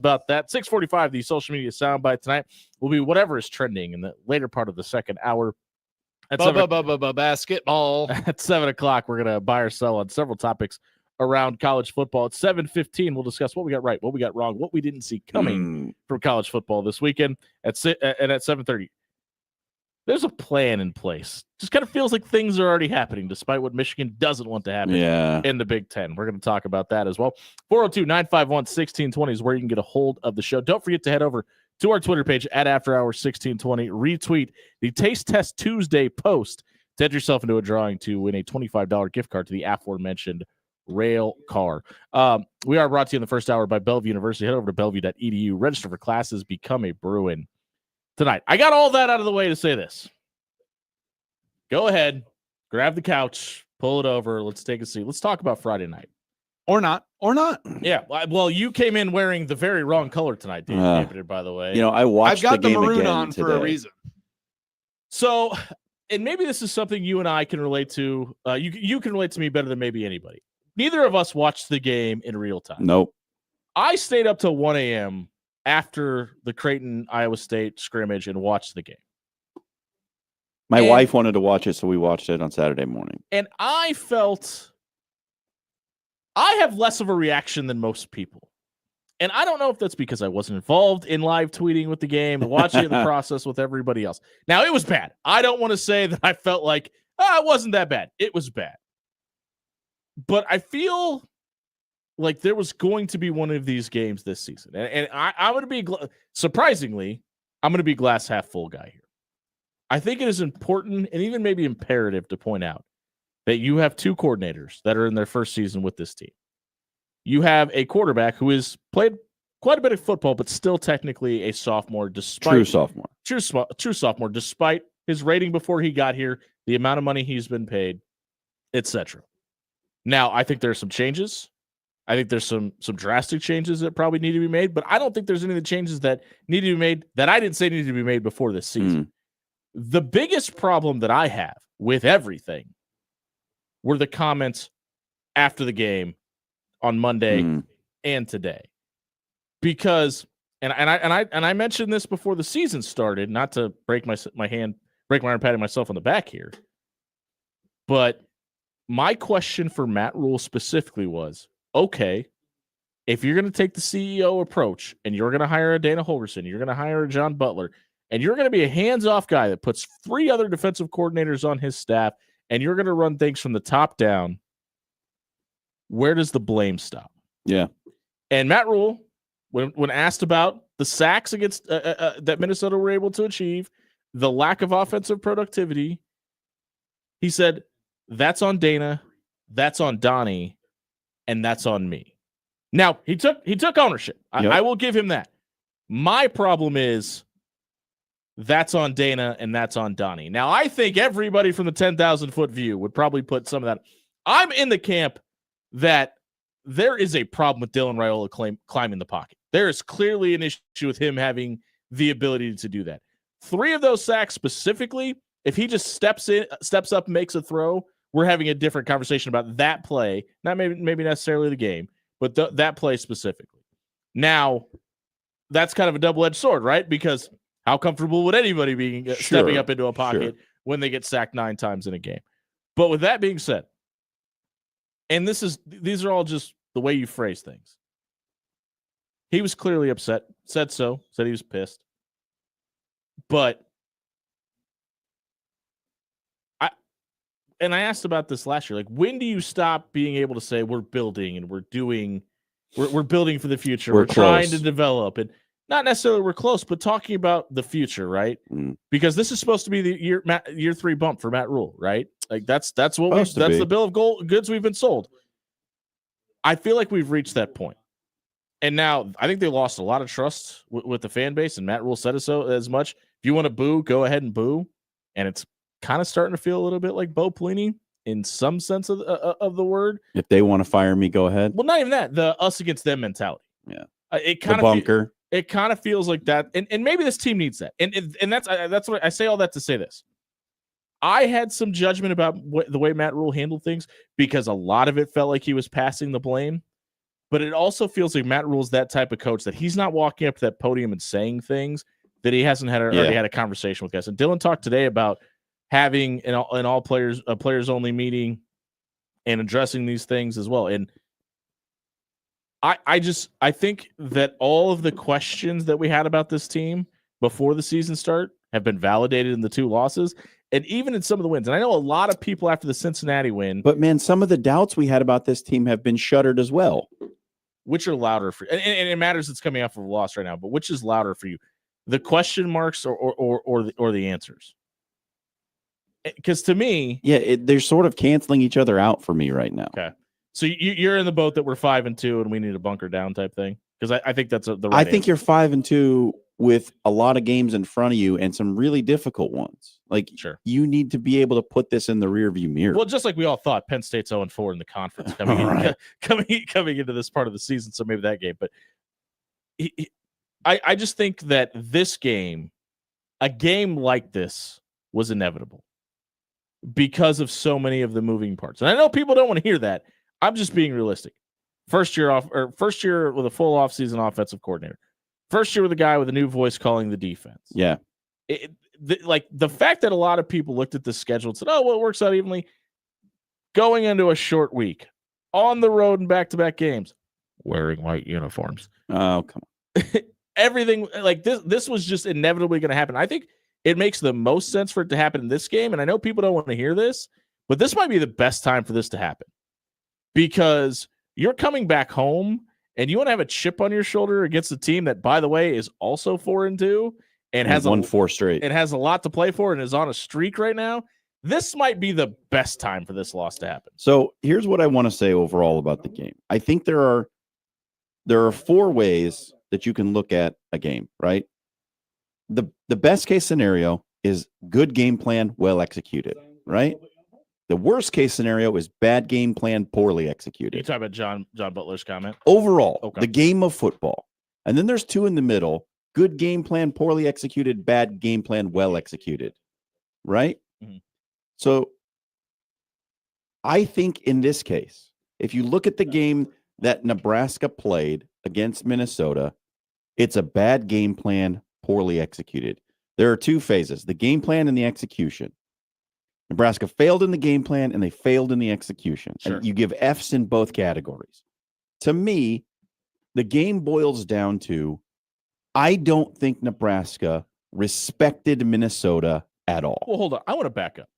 about that. 6:45, the social media soundbite tonight will be whatever is trending in the later part of the second hour. Basketball. At 7 o'clock, we're going to buy or sell on several topics around college football. At 7:15, we'll discuss what we got right, what we got wrong, what we didn't see coming from college football this weekend. And at 7:30, there's a plan in place. Just kind of feels like things are already happening, despite what Michigan doesn't want to happen in the Big Ten. We're going to talk about that as well. 402-951-1620 is where you can get a hold of the show. Don't forget to head over to our Twitter page at After Hours 1620. Retweet the Taste Test Tuesday post to enter yourself into a drawing to win a $25 gift card to the aforementioned rail car. We are brought to you in the first hour by Bellevue University. Head over to bellevue.edu, register for classes, become a Bruin tonight. I got all that out of the way to say this. Go ahead, grab the couch, pull it over. Let's take a seat. Let's talk about Friday night. Or not. Yeah. Well, you came in wearing the very wrong color tonight, David, by the way. I watched I've got the game maroon again on today. for a reason. So, and maybe this is something you and I can relate to. You can relate to me better than maybe anybody. Neither of us watched the game in real time. Nope. I stayed up till 1 a.m. after the Creighton-Iowa State scrimmage and watched the game. My wife wanted to watch it, so we watched it on Saturday morning. And I felt I have less of a reaction than most people. And I don't know if that's because I wasn't involved in live tweeting with the game and watching it in the process with everybody else. Now, it was bad. I don't want to say that I felt like, it wasn't that bad. It was bad. But I feel like there was going to be one of these games this season. And I'm going to be, surprisingly, I'm going to be glass half full guy here. I think it is important and even maybe imperative to point out that you have two coordinators that are in their first season with this team. You have a quarterback who has played quite a bit of football, but still technically a sophomore. True sophomore, despite his rating before he got here, the amount of money he's been paid, etc. Now, I think there's some changes. I think there's some drastic changes that probably need to be made, but I don't think there's any of the changes that need to be made that I didn't say needed to be made before this season. The biggest problem that I have with everything were the comments after the game on Monday and today. Because and I mentioned this before the season started, not to break my arm patting myself on the back here. But my question for Matt Rule specifically was, okay, if you're going to take the CEO approach and you're going to hire a Dana Holgorsen, you're going to hire a John Butler, and you're going to be a hands-off guy that puts 3 other defensive coordinators on his staff, and you're going to run things from the top down, where does the blame stop? Yeah. And Matt Rule, when asked about the sacks against that Minnesota were able to achieve, the lack of offensive productivity, he said, that's on Dana, that's on Donnie, and that's on me. Now, he took ownership. I will give him that. My problem is that's on Dana and that's on Donnie. Now, I think everybody from the 10,000-foot view would probably put some of that. I'm in the camp that there is a problem with Dylan Raiola climbing the pocket. There is clearly an issue with him having the ability to do that. 3 of those sacks specifically, if he just steps up and makes a throw, we're having a different conversation about that play. Not maybe necessarily the game, but that play specifically. Now, that's kind of a double-edged sword, right? Because how comfortable would anybody be stepping up into a pocket when they get sacked 9 times in a game? But with that being said, and these are all just the way you phrase things. He was clearly upset, said he was pissed. But I asked about this last year. Like, when do you stop being able to say we're building and we're building for the future? We're trying to develop, and not necessarily we're close, but talking about the future, right? Because this is supposed to be the year 3 bump for Matt Rule, right? Like that's the bill of goods we've been sold. I feel like we've reached that point. And now I think they lost a lot of trust with the fan base, and Matt Rule said it so as much. If you want to boo, go ahead and boo. And it's kind of starting to feel a little bit like Bo Pelini in some sense of the word. If they want to fire me, go ahead. Well, not even that. The us against them mentality. Yeah. It kind of bunker. It kind of feels like that. And maybe this team needs that. And that's what I say all that to say this. I had some judgment about the way Matt Rule handled things because a lot of it felt like he was passing the blame. But it also feels like Matt Rule's that type of coach that he's not walking up to that podium and saying things that he hasn't already had a conversation with guys. And Dylan talked today about having an all players a players only meeting and addressing these things as well. And I think that all of the questions that we had about this team before the season start have been validated in the 2 losses and even in some of the wins. And I know a lot of people after the Cincinnati win. But man, some of the doubts we had about this team have been shuttered as well. Which are louder for and it matters it's coming off of a loss right now, but which is louder for you? The question marks or the answers? Because to me, they're sort of canceling each other out for me right now. Okay, so you're in the boat that we're 5-2 and we need a bunker down type thing. Because I think that's the right. I think you're 5-2 with a lot of games in front of you and some really difficult ones. Like, sure, you need to be able to put this in the rearview mirror. Well, just like we all thought, Penn State's 0-4 in the conference coming into this part of the season. So maybe that game, but I just think that this game, a game like this, was inevitable because of so many of the moving parts. And I know people don't want to hear that. I'm just being realistic. First year with a full offseason offensive coordinator. First year with a guy with a new voice calling the defense. Yeah. The fact that a lot of people looked at the schedule and said, oh, well, it works out evenly. Going into a short week, on the road and back-to-back games, wearing white uniforms. Oh, come on. Everything like this was just inevitably going to happen. I think it makes the most sense for it to happen in this game. And I know people don't want to hear this, but this might be the best time for this to happen because you're coming back home and you want to have a chip on your shoulder against a team that, by the way, is also 4-2 and has won 4 straight. It has a lot to play for and is on a streak right now. This might be the best time for this loss to happen. So here's what I want to say overall about the game. I think there are 4 ways that you can look at a game, right? The best case scenario is good game plan, well executed, right? The worst case scenario is bad game plan, poorly executed. You talk about John Butler's comment? Overall, the game of football. And then there's 2 in the middle, good game plan, poorly executed, bad game plan, well executed, right? Mm-hmm. So I think in this case, if you look at the game that Nebraska played against Minnesota, it's a bad game plan, poorly executed. There are 2 phases, the game plan and the execution. Nebraska failed in the game plan and they failed in the execution. Sure. And you give Fs in both categories. To me, the game boils down to, I don't think Nebraska respected Minnesota at all. Well, hold on. I want to back up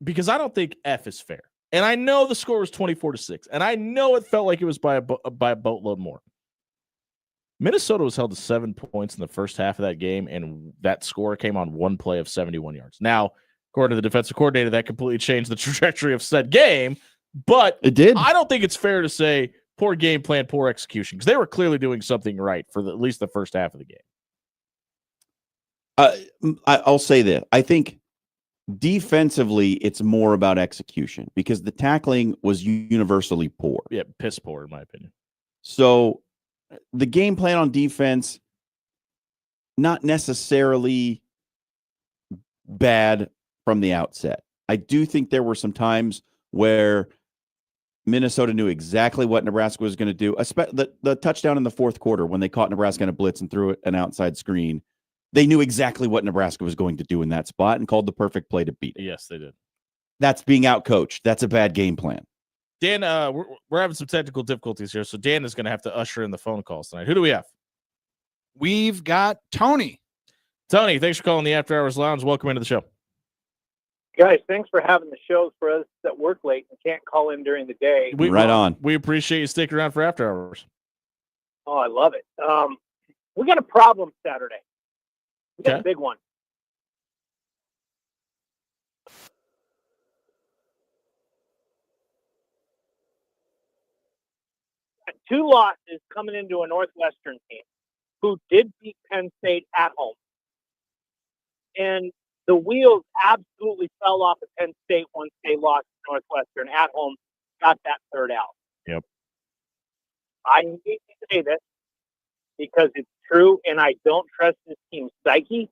because I don't think F is fair. And I know the score was 24-6. And I know it felt like it was by a boatload more. Minnesota was held to 7 points in the first half of that game, and that score came on 1 play of 71 yards. Now, according to the defensive coordinator, that completely changed the trajectory of said game, but it did. I don't think it's fair to say poor game plan, poor execution, because they were clearly doing something right for at least the first half of the game. I'll say that. I think defensively, it's more about execution because the tackling was universally poor. Yeah, piss poor, in my opinion. So the game plan on defense, not necessarily bad from the outset. I do think there were some times where Minnesota knew exactly what Nebraska was going to do. The touchdown in the 4th quarter when they caught Nebraska in a blitz and threw an outside screen, they knew exactly what Nebraska was going to do in that spot and called the perfect play to beat it. Yes, they did. That's being outcoached. That's a bad game plan. Dan, we're having some technical difficulties here, so Dan is going to have to usher in the phone calls tonight. Who do we have? We've got Tony. Tony, thanks for calling the After Hours Lounge. Welcome into the show. Guys, thanks for having the shows for us that work late and can't call in during the day. Right on. We appreciate you sticking around for After Hours. Oh, I love it. We got a problem Saturday. We got a big one. Got 2 losses coming into a Northwestern team who did beat Penn State at home. And the wheels absolutely fell off of Penn State once they lost to Northwestern at home, got that 3rd out. Yep. I need to say this because it's true, and I don't trust this team's psyche.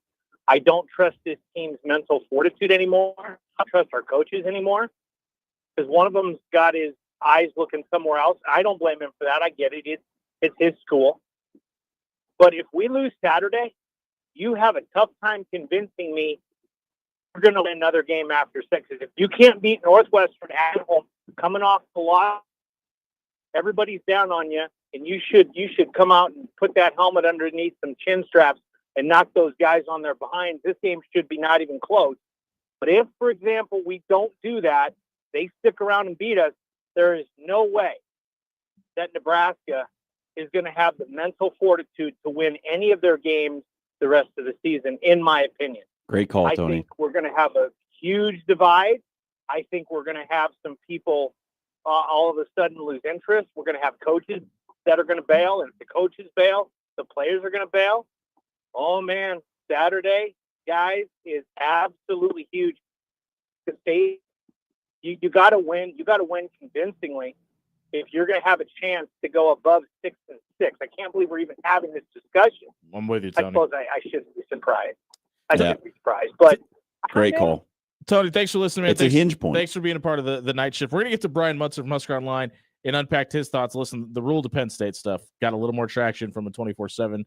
I don't trust this team's mental fortitude anymore. I don't trust our coaches anymore because one of them's got his eyes looking somewhere else. I don't blame him for that. I get it. It's his school. But if we lose Saturday, you have a tough time convincing me we're going to win another game after 6. If you can't beat Northwestern at home, coming off the loss, everybody's down on you, and you should come out and put that helmet underneath some chin straps and knock those guys on their behinds. This game should be not even close. But if, for example, we don't do that, they stick around and beat us, there is no way that Nebraska is going to have the mental fortitude to win any of their games the rest of the season, in my opinion. Great call, Tony. I think we're going to have a huge divide. I think we're going to have some people all of a sudden lose interest. We're going to have coaches that are going to bail, and if the coaches bail, the players are going to bail. Oh, man, Saturday, guys, is absolutely huge. You got to win. You got to win convincingly if you're going to have a chance to go above 6-6. I can't believe we're even having this discussion. I'm with you, I Tony. suppose I shouldn't be surprised. I shouldn't be surprised, but Great call. Tony, thanks for listening, man. It's a hinge point. Thanks for being a part of the night shift. We're going to get to Brian Munson from Husker Online and unpack his thoughts. Listen, the Rule to Penn State stuff got a little more traction from a 24/7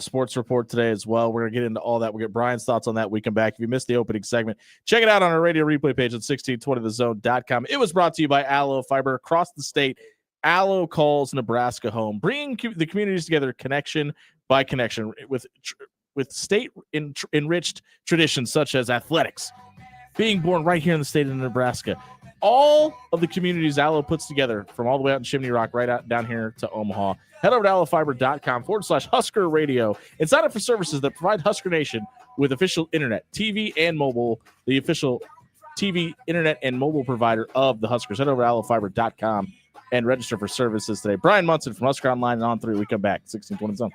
sports report today as well. We're going to get into all that. We'll get Brian's thoughts on that. We come back. If you missed the opening segment, check it out on our radio replay page at 1620thezone.com. It was brought to you by Allo Fiber. Across the state, Allo calls Nebraska home, bringing the communities together, connection by connection, with state-enriched traditions such as athletics, being born right here in the state of Nebraska. All of the communities Allo puts together, from all the way out in Chimney Rock right out down here to Omaha. Head over to allofiber.com/Husker Radio and sign up for services that provide Husker Nation with official internet, TV, and mobile, the official TV, internet, and mobile provider of the Huskers. Head over to allofiber.com and register for services today. Brian Munson from Husker Online and On 3. We come back, 1620 Zone.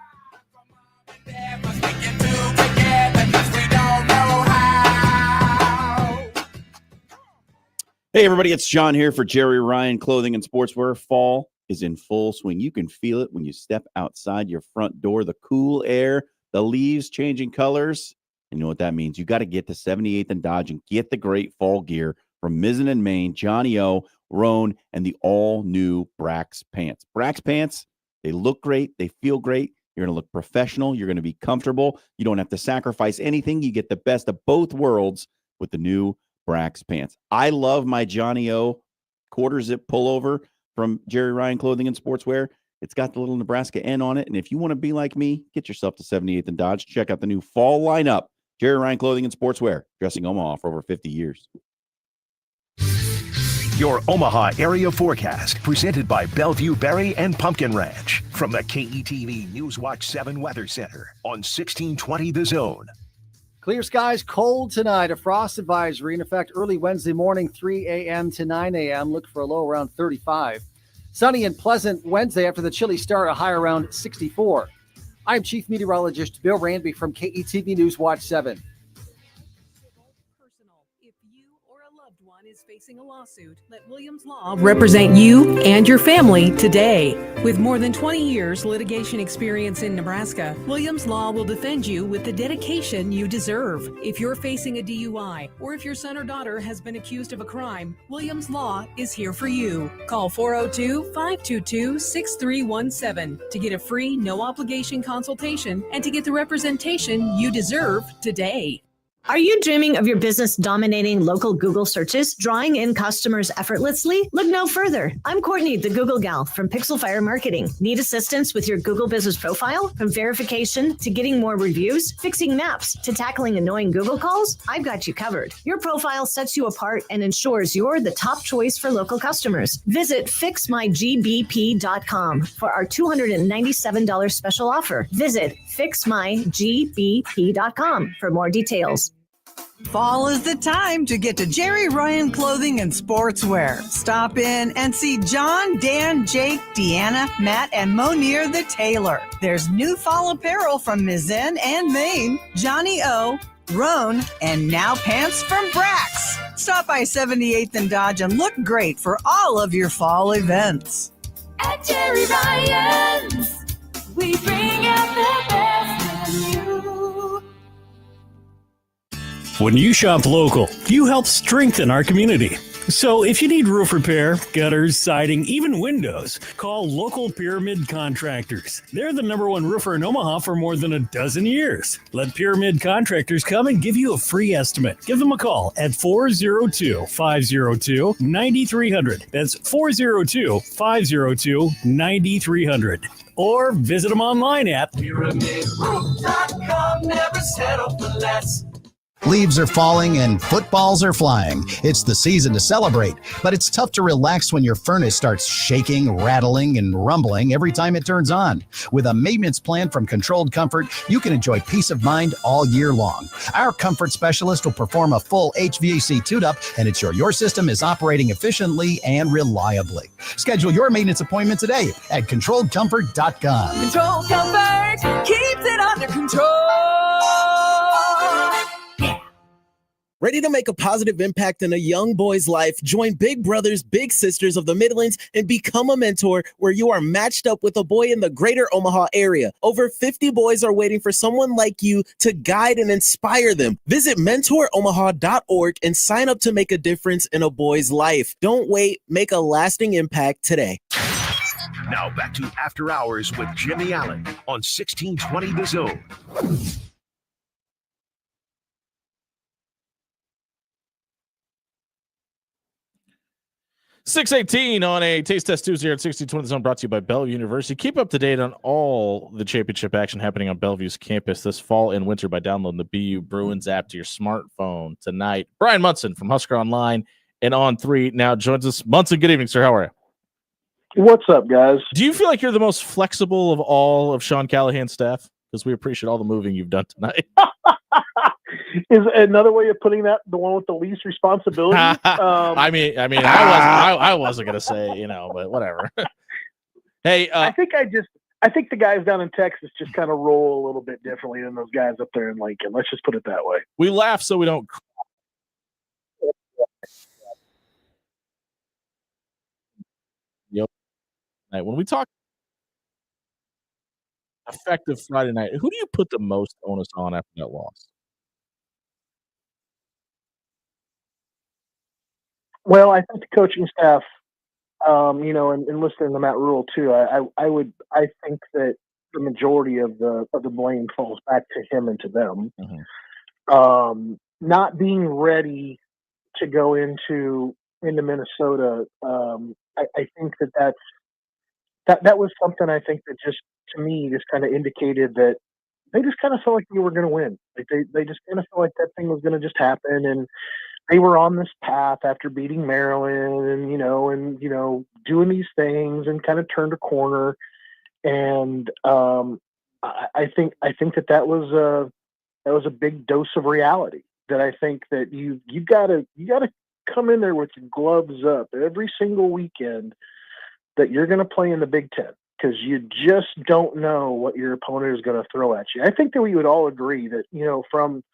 Hey, everybody, it's John here for Jerry Ryan Clothing and Sportswear. Fall is in full swing. You can feel it when you step outside your front door, the cool air, the leaves changing colors. And you know what that means? You got to get to 78th and Dodge and get the great fall gear from Mizzen and Main, Johnny O, Roan, and the all-new Brax pants. Brax pants, they look great. They feel great. You're going to look professional. You're going to be comfortable. You don't have to sacrifice anything. You get the best of both worlds with the new Brax pants. I love my Johnny O quarter zip pullover from Jerry Ryan Clothing and Sportswear. It's got the little Nebraska N on it. And if you want to be like me, get yourself to 78th and Dodge. Check out the new fall lineup. Jerry Ryan Clothing and Sportswear, dressing Omaha for over 50 years. Your Omaha area forecast, presented by Bellevue Berry and Pumpkin Ranch, from the KETV Newswatch 7 Weather Center on 1620 The Zone. Clear skies, cold tonight. A frost advisory in effect early Wednesday morning, 3 a.m. to 9 a.m. Look for a low around 35. Sunny and pleasant Wednesday after the chilly start, a high around 64. I'm Chief Meteorologist Bill Ranby from KETV Newswatch 7. Is facing a lawsuit, let Williams Law represent you and your family today. With more than 20 years litigation experience in Nebraska, Williams Law will defend you with the dedication you deserve. If you're facing a DUI or if your son or daughter has been accused of a crime, Williams Law is here for you. Call 402-522-6317 to get a free, no-obligation consultation and to get the representation you deserve today. Are you dreaming of your business dominating local Google searches, drawing in customers effortlessly? Look no further. I'm Courtney, the Google gal from Pixel Fire Marketing. Need assistance with your Google business profile? From verification to getting more reviews, fixing maps to tackling annoying Google calls? I've got you covered. Your profile sets you apart and ensures you're the top choice for local customers. Visit fixmygbp.com for our $297 special offer. Visit fixmygbp.com for more details. Fall is the time to get to Jerry Ryan Clothing and Sportswear. Stop in and see John, Dan, Jake, Deanna, Matt, and Monier the tailor. There's new fall apparel from Mizzen and Main, Johnny O, Roan, and now pants from Brax. Stop by 78th and Dodge and look great for all of your fall events. At Jerry Ryan's, we bring out the best in you. When you shop local, you help strengthen our community. So if you need roof repair, gutters, siding, even windows, call local Pyramid Contractors. They're the #1 roofer in Omaha for more than a dozen years. Let Pyramid Contractors come and give you a free estimate. Give them a call at 402-502-9300. That's 402-502-9300. Or visit them online at PyramidRoof.com. Never settle for less. Leaves are falling and footballs are flying. It's the season to celebrate, but it's tough to relax when your furnace starts shaking, rattling, and rumbling every time it turns on. With a maintenance plan from Controlled Comfort, you can enjoy peace of mind all year long. Our comfort specialist will perform a full HVAC tune-up and ensure your system is operating efficiently and reliably. Schedule your maintenance appointment today at ControlledComfort.com. Control Comfort keeps it under control. Ready to make a positive impact in a young boy's life? Join Big Brothers Big Sisters of the Midlands and become a mentor where you are matched up with a boy in the greater Omaha area. Over 50 boys are waiting for someone like you to guide and inspire them. Visit mentoromaha.org and sign up to make a difference in a boy's life. Don't wait. Make a lasting impact today. Now back to After Hours with Jimmy Allen on 1620 The Zone. 6:18 on a Taste Test Tuesday at 1620 Zone, brought to you by Bellevue University. Keep up to date on all the championship action happening on Bellevue's campus this fall and winter by downloading the BU Bruins app to your smartphone tonight. Brian Munson from Husker Online and On3 now joins us. Munson, good evening, sir. How are you? What's up, guys? Do you feel like you're the most flexible of all of Sean Callahan's staff? Because we appreciate all the moving you've done tonight. Is another way of putting that the one with the least responsibility? I wasn't gonna say, but whatever. Hey, I think the guys down in Texas just kind of roll a little bit differently than those guys up there in Lincoln. Let's just put it that way. We laugh so we don't. Yep. When we talk effective Friday night, who do you put the most onus on after that loss? Well, I think the coaching staff, and listening to Matt Rule too, I think that the majority of the blame falls back to him and to them. Mm-hmm. Not being ready to go into Minnesota. I think that was something I think that just to me just kind of indicated that they just kind of felt like we were going to win. Like they just kind of felt like that thing was going to just happen, and they were on this path after beating Maryland and doing these things and kind of turned a corner. And I think that was a big dose of reality. That I think that you gotta come in there with your gloves up every single weekend that you're going to play in the Big Ten, because you just don't know what your opponent is going to throw at you. I think that we would all agree that from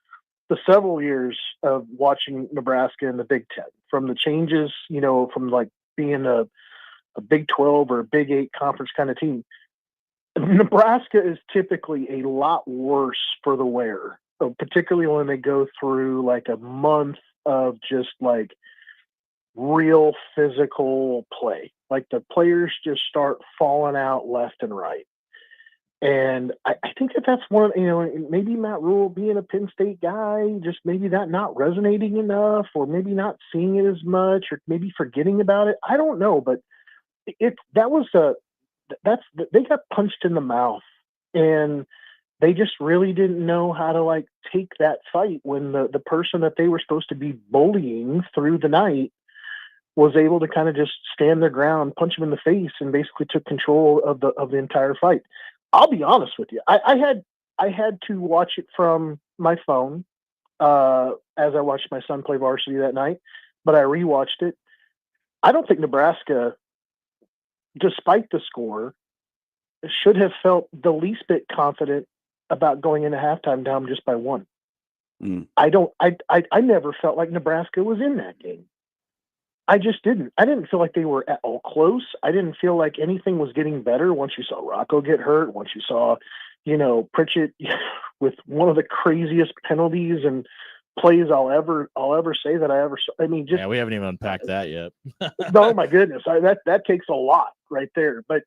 the several years of watching Nebraska in the Big Ten, from the changes, from like being a Big 12 or a Big 8 conference kind of team, Nebraska is typically a lot worse for the wear, particularly when they go through like a month of just like real physical play. Like the players just start falling out left and right. And I think that's one, maybe Matt Rule being a Penn State guy, just maybe that not resonating enough, or maybe not seeing it as much, or maybe forgetting about it. I don't know, but they got punched in the mouth, and they just really didn't know how to like take that fight when the person that they were supposed to be bullying through the night was able to kind of just stand their ground, punch him in the face, and basically took control of the entire fight. I'll be honest with you. I had to watch it from my phone as I watched my son play varsity that night, but I rewatched it. I don't think Nebraska, despite the score, should have felt the least bit confident about going into halftime down just by one. I never felt like Nebraska was in that game. I just didn't. I didn't feel like they were at all close. I didn't feel like anything was getting better once you saw Rocco get hurt, once you saw, Pritchett with one of the craziest penalties and plays I'll ever say that I ever saw. I mean, just Yeah, we haven't even unpacked that yet. oh my goodness, that takes a lot right there. But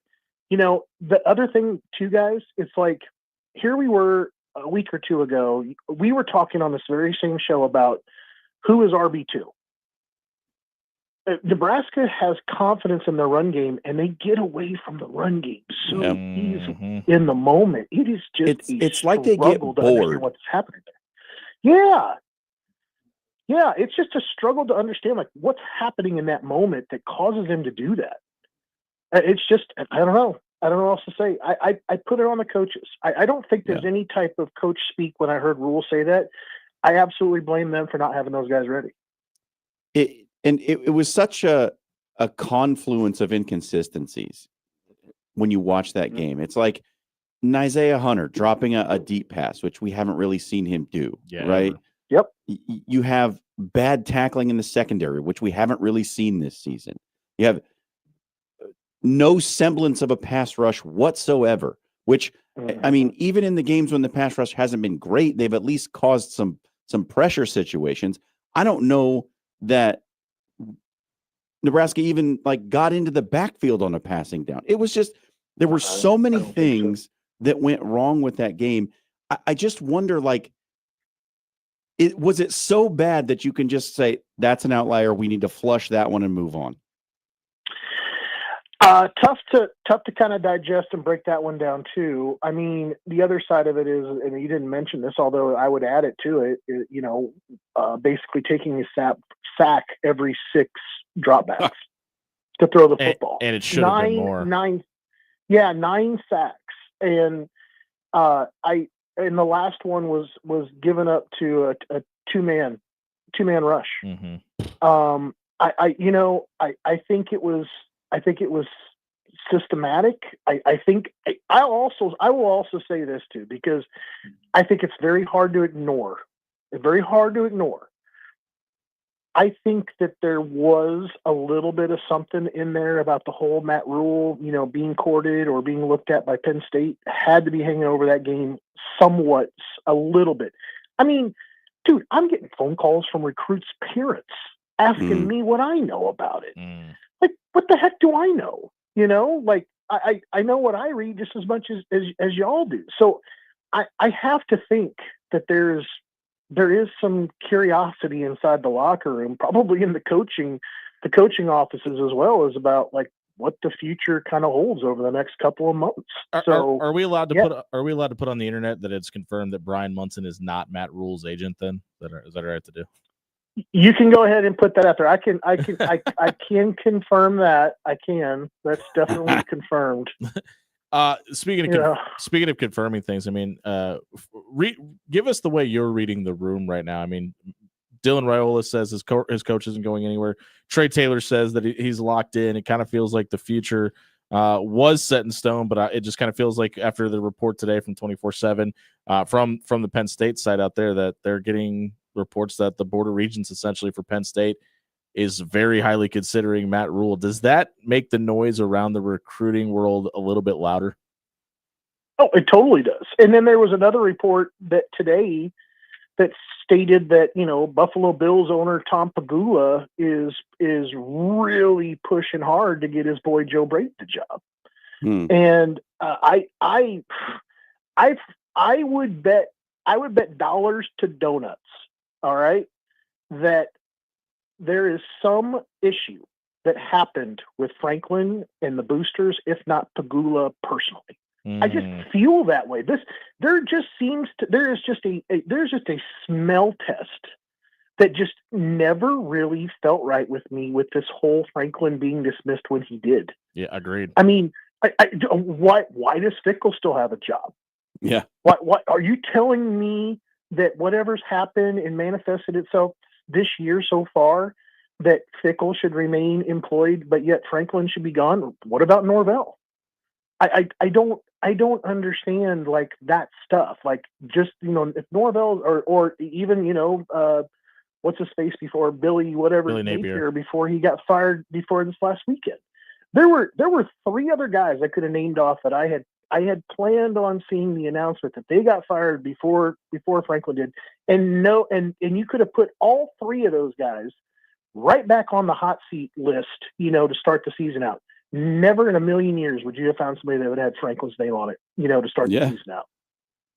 the other thing too, guys, it's like here we were a week or two ago. We were talking on this very same show about who is RB2. Nebraska has confidence in their run game, and they get away from the run game so easily in the moment. It is just it's like they get struggle to understand bored. what's happening there. Yeah, it's just a struggle to understand like what's happening in that moment that causes them to do that. It's just I don't know what else to say. I put it on the coaches. I don't think there's any type of coach speak when I heard Rule say that. I absolutely blame them for not having those guys ready. It was such a confluence of inconsistencies when you watch that game. It's like Isaiah Hunter dropping a deep pass, which we haven't really seen him do, right? Yep. You have bad tackling in the secondary, which we haven't really seen this season. You have no semblance of a pass rush whatsoever, which, I mean, even in the games when the pass rush hasn't been great, they've at least caused some pressure situations. I don't know that Nebraska even like got into the backfield on a passing down. It was just, there were so many things that went wrong with that game. I just wonder, like, was it so bad that you can just say that's an outlier, we need to flush that one and move on? Tough to kind of digest and break that one down too. I mean, the other side of it is, and you didn't mention this, although I would add it to it, basically taking a sack every 6 dropbacks to throw the football. And it should have been more. 9 sacks. And and the last one was given up to a two-man rush. Mm-hmm. I think it was systematic. I will also say this too, because I think it's very hard to ignore. I think that there was a little bit of something in there about the whole Matt Rule, being courted or being looked at by Penn State, had to be hanging over that game somewhat, a little bit. I mean, dude, I'm getting phone calls from recruits' parents asking me what I know about it. Like, what the heck do I know? Like I know what I read just as much as y'all do. So I have to think that there is some curiosity inside the locker room, probably in the coaching offices as well, as about like what the future kind of holds over the next couple of months. Are we allowed to put on the internet that it's confirmed that Brian Munson is not Matt Rule's agent then? Is that right to do? You can go ahead and put that out there. I can confirm that. I can. That's definitely confirmed. Speaking of confirming things, I mean, give us the way you're reading the room right now. I mean, Dylan Raiola says his coach isn't going anywhere. Trey Taylor says that he's locked in. It kind of feels like the future was set in stone, but it just kind of feels like after the report today from 24/7 from the Penn State side out there that they're getting reports that the Board of Regents essentially for Penn State is very highly considering Matt Rule. Does that make the noise around the recruiting world a little bit louder? Oh, it totally does. And then there was another report that today that stated that, Buffalo Bills owner Tom Pagula is really pushing hard to get his boy Joe Brady the job. And I would bet dollars to donuts, all right, that there is some issue that happened with Franklin and the boosters, if not Pagula personally. I just feel that way. There is just a smell test that just never really felt right with me with this whole Franklin being dismissed when he did. Yeah, agreed. I mean, why does Fickell still have a job? Yeah. What are you telling me that whatever's happened and manifested itself this year so far, that Fickell should remain employed, but yet Franklin should be gone? What about Norvell? I don't understand like that stuff. Like just, if Norvell or even, what's his face before Billy Napier, before he got fired before this last weekend, There were 3 other guys I could have named off that I had planned on seeing the announcement that they got fired before Franklin did, and you could have put all 3 of those guys right back on the hot seat list, to start the season out. Never in a million years would you have found somebody that would have had Franklin's name on it, to start the season out.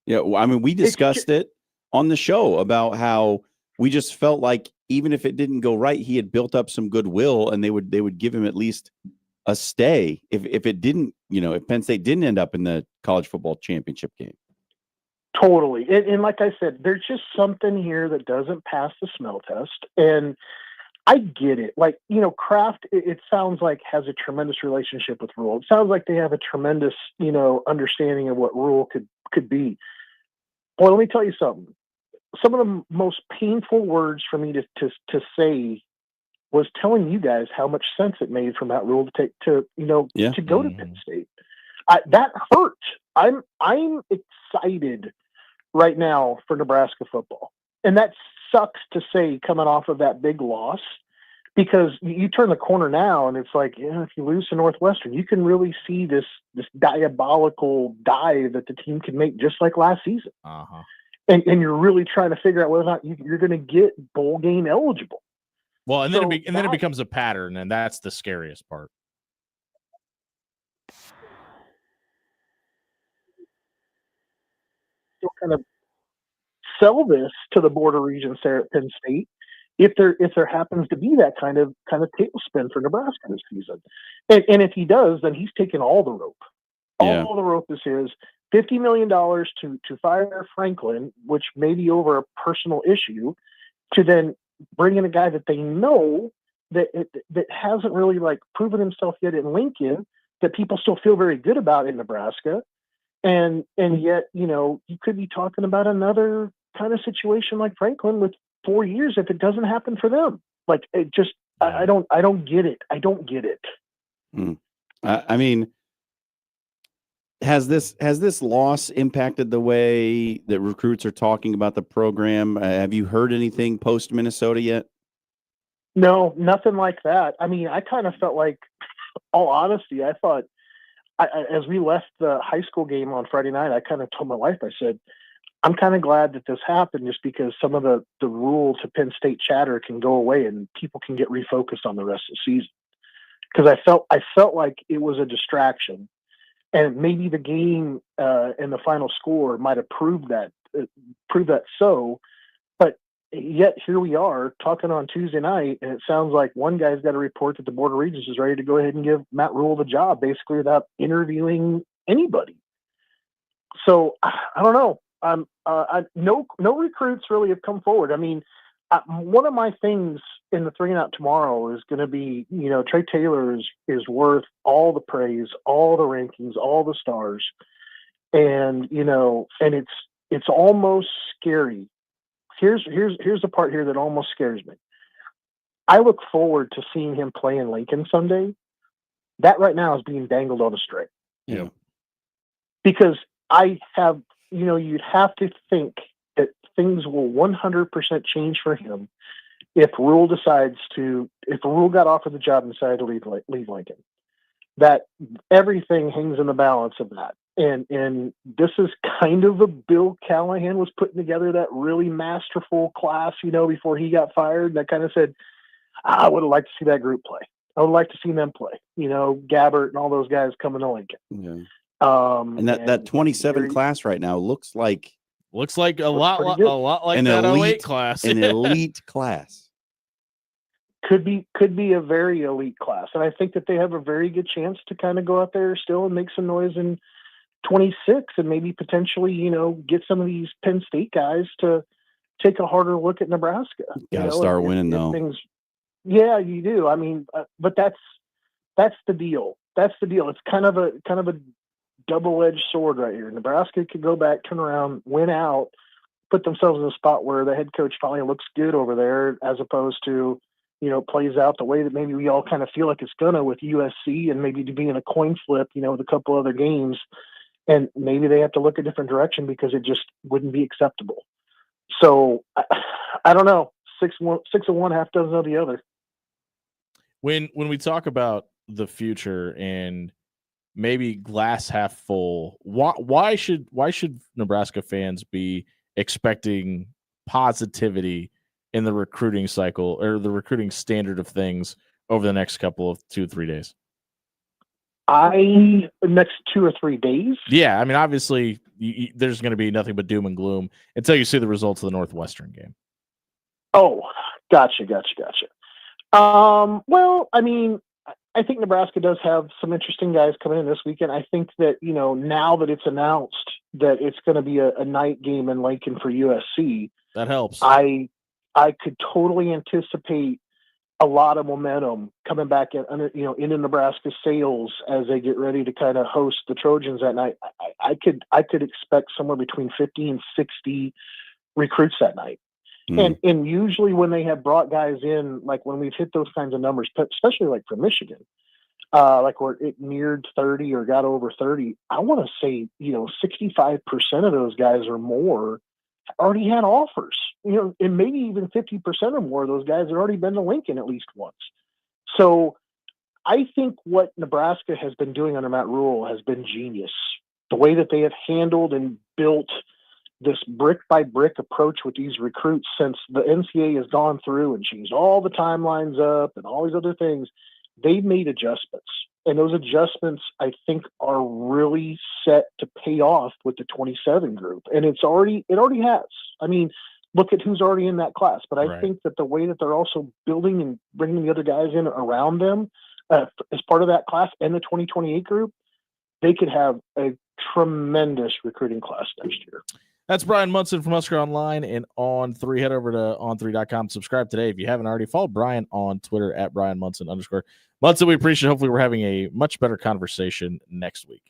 Yeah, well, I mean, we discussed it on the show about how we just felt like even if it didn't go right, he had built up some goodwill, and they would give him at least a stay if it didn't, if Penn State didn't end up in the college football championship game. Totally. And like I said, there's just something here that doesn't pass the smell test. And I get it. Like, Kraft, it sounds like has a tremendous relationship with Rule. It sounds like they have a tremendous, understanding of what Rule could be. Boy, let me tell you something. Some of the most painful words for me to say was telling you guys how much sense it made from that Rule to go to Penn State. That hurt. I'm excited right now for Nebraska football, and that sucks to say coming off of that big loss, because you turn the corner now and it's like, if you lose to Northwestern, you can really see this diabolical dive that the team can make, just like last season. Uh-huh. And you're really trying to figure out whether or not you're going to get bowl game eligible. Well, and then it becomes a pattern, and that's the scariest part. Still kind of sell this to the Board of Regents there at Penn State if there happens to be that kind of tailspin for Nebraska this season. And if he does, then he's taking all the rope. All the rope is his. $50 million to fire Franklin, which may be over a personal issue, to then bring in a guy that they know that hasn't really proven himself yet in Lincoln, that people still feel very good about in Nebraska. And yet, you could be talking about another kind of situation like Franklin with 4 years if it doesn't happen for them. I don't get it. I don't get it. I mean, has this loss impacted the way that recruits are talking about the program? Have you heard anything post Minnesota yet? No, nothing like that. I mean, I kind of felt like, all honesty, I thought, as we left the high school game on Friday night, I kind of told my wife, I said, I'm kind of glad that this happened, just because some of the Rule to Penn State chatter can go away and people can get refocused on the rest of the season. Because I felt like it was a distraction, and maybe the game and the final score might have proved that so. But yet here we are talking on Tuesday night, and it sounds like one guy's got a report that the Board of Regents is ready to go ahead and give Matt Rule the job, basically without interviewing anybody. So I don't know. No recruits really have come forward. I mean, one of my things in the 3 and Out tomorrow is going to be, Trey Taylor is worth all the praise, all the rankings, all the stars, and and it's almost scary. Here's the part here that almost scares me. I look forward to seeing him play in Lincoln Sunday. That right now is being dangled on a string. Yeah. Because I have, you'd have to think that things will 100% change for him if Rule got offered the job and decided to leave Lincoln. That everything hangs in the balance of that. And this is kind of a Bill Callahan was putting together that really masterful class, before he got fired, that kind of said, I would have liked to see that group play. I would like to see them play, Gabbert and all those guys coming to Lincoln. Yeah. And that 27 class right now looks like a lot like that 08 class. An elite class. Could be a very elite class. And I think that they have a very good chance to kind of go out there still and make some noise in 26 and maybe potentially, get some of these Penn State guys to take a harder look at Nebraska. Got to start winning though. Yeah, you do. I mean, but that's the deal. That's the deal. It's kind of a double-edged sword right here. Nebraska could go back, turn around, win out, put themselves in a spot where the head coach finally looks good over there, as opposed to, plays out the way that maybe we all kind of feel like it's gonna with USC, and maybe to be in a coin flip, with a couple other games, and maybe they have to look a different direction because it just wouldn't be acceptable. So I don't know. 6 of one, half dozen of the other. When we talk about the future and maybe glass half full, why should Nebraska fans be expecting positivity in the recruiting cycle or the recruiting standard of things over the next couple of 2-3 days? Next 2 or 3 days? Yeah, I mean, obviously, there's going to be nothing but doom and gloom until you see the results of the Northwestern game. Oh, gotcha. Well, I mean, I think Nebraska does have some interesting guys coming in this weekend. I think that, now that it's announced that it's going to be a night game in Lincoln for USC, that helps. I could totally anticipate a lot of momentum coming back into Nebraska sales as they get ready to kind of host the Trojans that night. I could expect somewhere between 50 and 60 recruits that night. And usually when they have brought guys in, like when we've hit those kinds of numbers, especially like for Michigan, like where it neared 30 or got over 30, I want to say, 65% of those guys or more already had offers, and maybe even 50% or more of those guys had already been to Lincoln at least once. So I think what Nebraska has been doing under Matt Rule has been genius. The way that they have handled and built this brick by brick approach with these recruits since the NCAA has gone through and changed all the timelines up and all these other things, they've made adjustments. And those adjustments, I think, are really set to pay off with the 27 group. And it already has. I mean, look at who's already in that class. But I think that the way that they're also building and bringing the other guys in around them as part of that class and the 2028 group, they could have a tremendous recruiting class next year. That's Brian Munson from Husker Online and On3. Head over to on3.com. Subscribe today if you haven't already. Follow Brian on Twitter at Brian Munson _ Munson. We appreciate it. Hopefully we're having a much better conversation next week.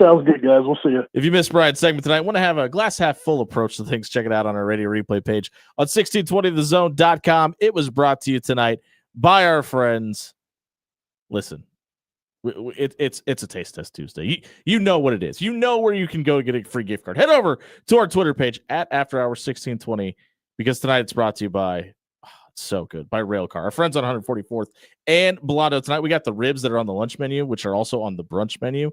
Sounds good, guys. We'll see you. If you missed Brian's segment tonight, want to have a glass half full approach to things, check it out on our radio replay page on 1620thezone.com. It was brought to you tonight by our friends. Listen. It's a Taste Test Tuesday. You know what it is. You know where you can go get a free gift card. Head over to our Twitter page at After Hours 1620 because tonight it's brought to you by it's so good by Railcar. Our friends on 144th and Blondeau tonight. We got the ribs that are on the lunch menu, which are also on the brunch menu.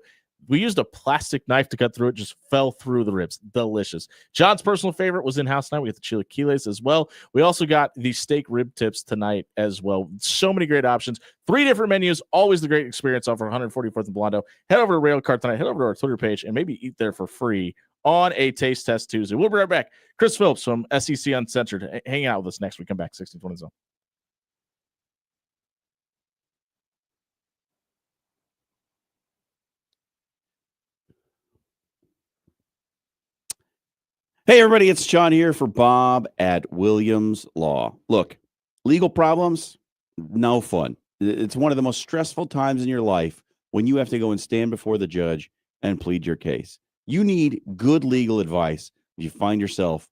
We used a plastic knife to cut through it, just fell through the ribs. Delicious. John's personal favorite was in-house tonight. We got the chilaquiles as well. We also got the steak rib tips tonight as well. So many great options. 3 different menus. Always the great experience off of 144th and Blondo. Head over to Railcar tonight. Head over to our Twitter page and maybe eat there for free on a Taste Test Tuesday. We'll be right back. Chris Phillips from SEC Uncensored. Hang out with us next week. Come back, 1620 Zone. Hey, everybody, it's John here for Bob at Williams Law. Look, legal problems, no fun. It's one of the most stressful times in your life when you have to go and stand before the judge and plead your case. You need good legal advice if you find yourself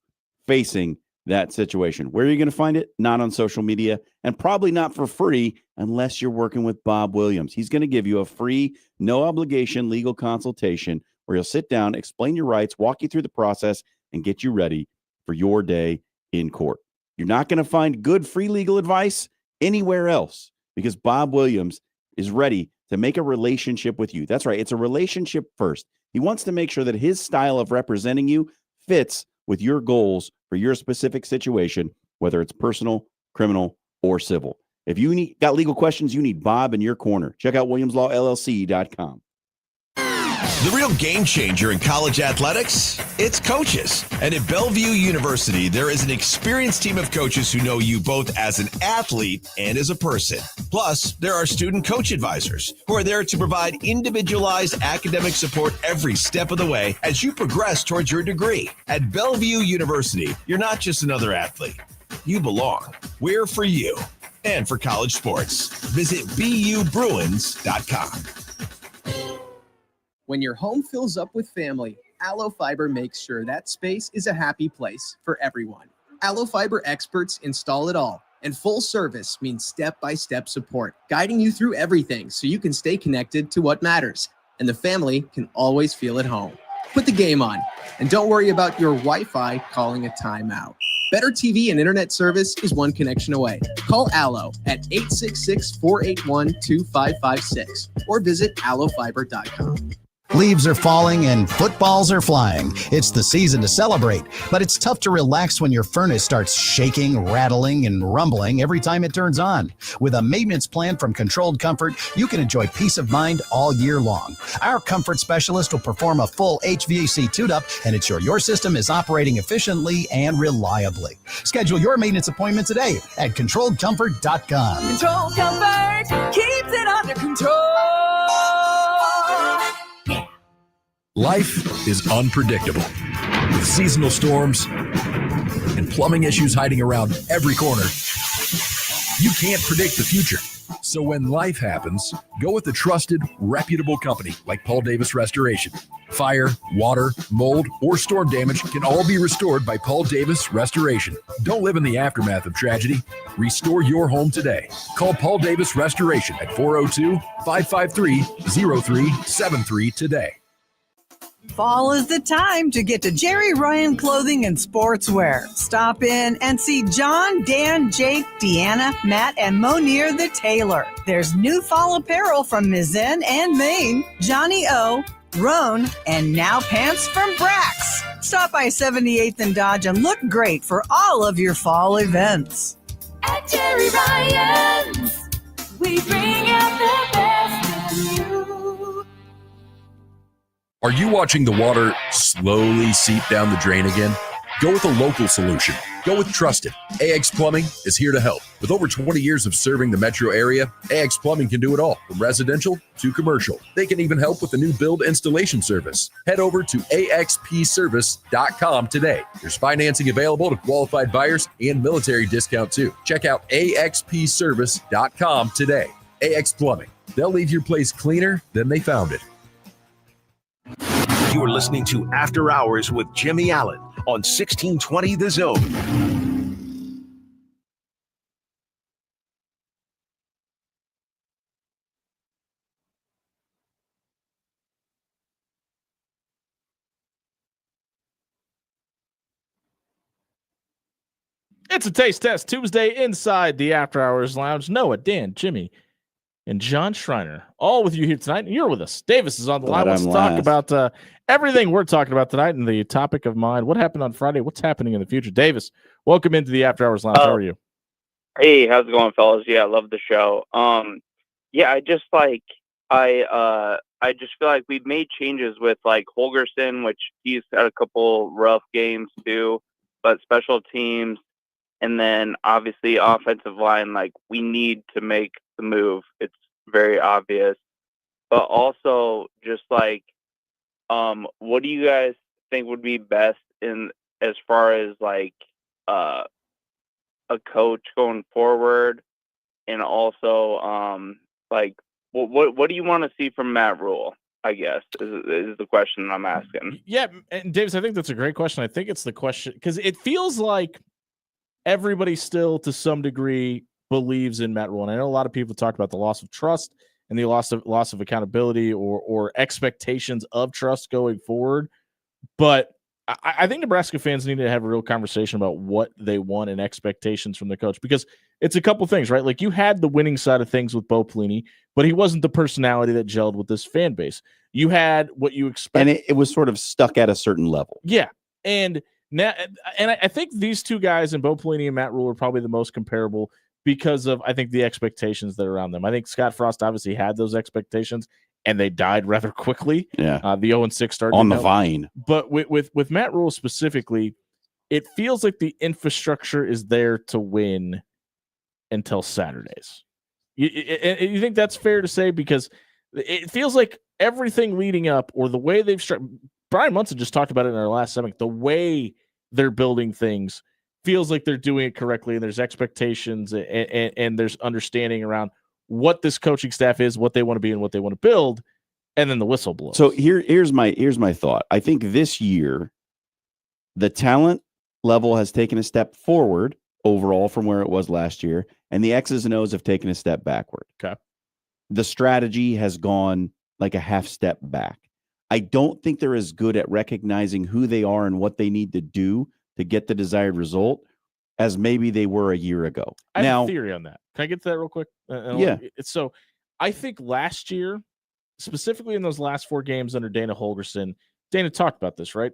facing that situation. Where are you going to find it? Not on social media, and probably not for free unless you're working with Bob Williams. He's going to give you a free, no-obligation legal consultation where he'll sit down, explain your rights, walk you through the process, and get you ready for your day in court. You're not going to find good free legal advice anywhere else because Bob Williams is ready to make a relationship with you. That's right. It's a relationship first. He wants to make sure that his style of representing you fits with your goals for your specific situation, whether it's personal, criminal, or civil. If you got legal questions, you need Bob in your corner. Check out WilliamsLawLLC.com. The real game changer in college athletics, it's coaches. And at Bellevue University, there is an experienced team of coaches who know you both as an athlete and as a person. Plus, there are student coach advisors who are there to provide individualized academic support every step of the way as you progress towards your degree. At Bellevue University, you're not just another athlete. You belong. We're for you and for college sports. Visit BUBruins.com. When your home fills up with family, Allo Fiber makes sure that space is a happy place for everyone. Allo Fiber experts install it all, and full service means step-by-step support, guiding you through everything so you can stay connected to what matters, and the family can always feel at home. Put the game on, and don't worry about your Wi-Fi calling a timeout. Better TV and internet service is one connection away. Call Allo at 866-481-2556 or visit allofiber.com. Leaves are falling and footballs are flying. It's the season to celebrate, but it's tough to relax when your furnace starts shaking, rattling, and rumbling every time it turns on. With a maintenance plan from Controlled Comfort, you can enjoy peace of mind all year long. Our comfort specialist will perform a full HVAC tune-up and ensure your system is operating efficiently and reliably. Schedule your maintenance appointment today at ControlledComfort.com. Control Comfort keeps it under control. Life is unpredictable, with seasonal storms and plumbing issues hiding around every corner. You can't predict the future. So when life happens, go with a trusted, reputable company like Paul Davis Restoration. Fire, water, mold, or storm damage can all be restored by Paul Davis Restoration. Don't live in the aftermath of tragedy. Restore your home today. Call Paul Davis Restoration at 402-553-0373 today. Fall is the time to get to Jerry Ryan Clothing and Sportswear. Stop in and see John, Dan, Jake, Deanna, Matt, and Monier the Tailor. There's new fall apparel from Mizzen and Maine, Johnny O, Roan, and now pants from Brax. Stop by 78th and Dodge and look great for all of your fall events. At Jerry Ryan's, we bring out the best in you. Are you watching the water slowly seep down the drain again? Go with a local solution. Go with Trusted. AX Plumbing is here to help. With over 20 years of serving the metro area, AX Plumbing can do it all, from residential to commercial. They can even help with the new build installation service. Head over to axpservice.com today. There's financing available to qualified buyers and military discount too. Check out axpservice.com today. AX Plumbing. They'll leave your place cleaner than they found it. You're listening to After Hours with Jimmy Allen on 1620 The Zone. It's a Taste Test Tuesday inside the After Hours Lounge. Noah, Dan, Jimmy, and John Schreiner, all with you here tonight. And you're with us. Davis is on the line. Let's talk about everything we're talking about tonight and the topic of mine. What happened on Friday? What's happening in the future? Davis, welcome into the After Hours Lounge. How are you? Hey, how's it going, fellas? Yeah, I love the show. Yeah, I just feel like we've made changes with like Holgerson, which he's had a couple rough games too, but special teams, and then obviously offensive line, like we need to make the move. It's very obvious. But also just like what do you guys think would be best in as far as like a coach going forward, and also like what do you want to see from Matt Rule, I guess is the question I'm asking. Yeah, and Davis, I think that's a great question. I think it's the question because it feels like everybody still to some degree believes in Matt Rule. And I know a lot of people talk about the loss of trust and the loss of accountability or expectations of trust going forward. But I think Nebraska fans need to have a real conversation about what they want and expectations from the coach, because it's a couple things, right? Like you had the winning side of things with Bo Pelini, but he wasn't the personality that gelled with this fan base. You had what you expect. And it was sort of stuck at a certain level. Yeah. And now, and I think these two guys, and Bo Pelini and Matt Rule, are probably the most comparable because of, I think, the expectations that are around them. I think Scott Frost obviously had those expectations, and they died rather quickly. Yeah. The 0-6 start on the vine. But with Matt Rule specifically, it feels like the infrastructure is there to win until Saturdays. You think that's fair to say? Because it feels like everything leading up, or the way they've Brian Munson just talked about it in our last segment, the way they're building things feels like they're doing it correctly, and there's expectations and there's understanding around what this coaching staff is, what they want to be, and what they want to build, and then the whistle blows. So here's my thought. I think this year the talent level has taken a step forward overall from where it was last year, and the X's and O's have taken a step backward. Okay. The strategy has gone like a half step back. I don't think they're as good at recognizing who they are and what they need to do to get the desired result, as maybe they were a year ago. I have Now, a theory on that. Can I get to that real quick? Yeah. So I think last year, specifically in those last 4 games under Dana Holgerson, Dana talked about this, right?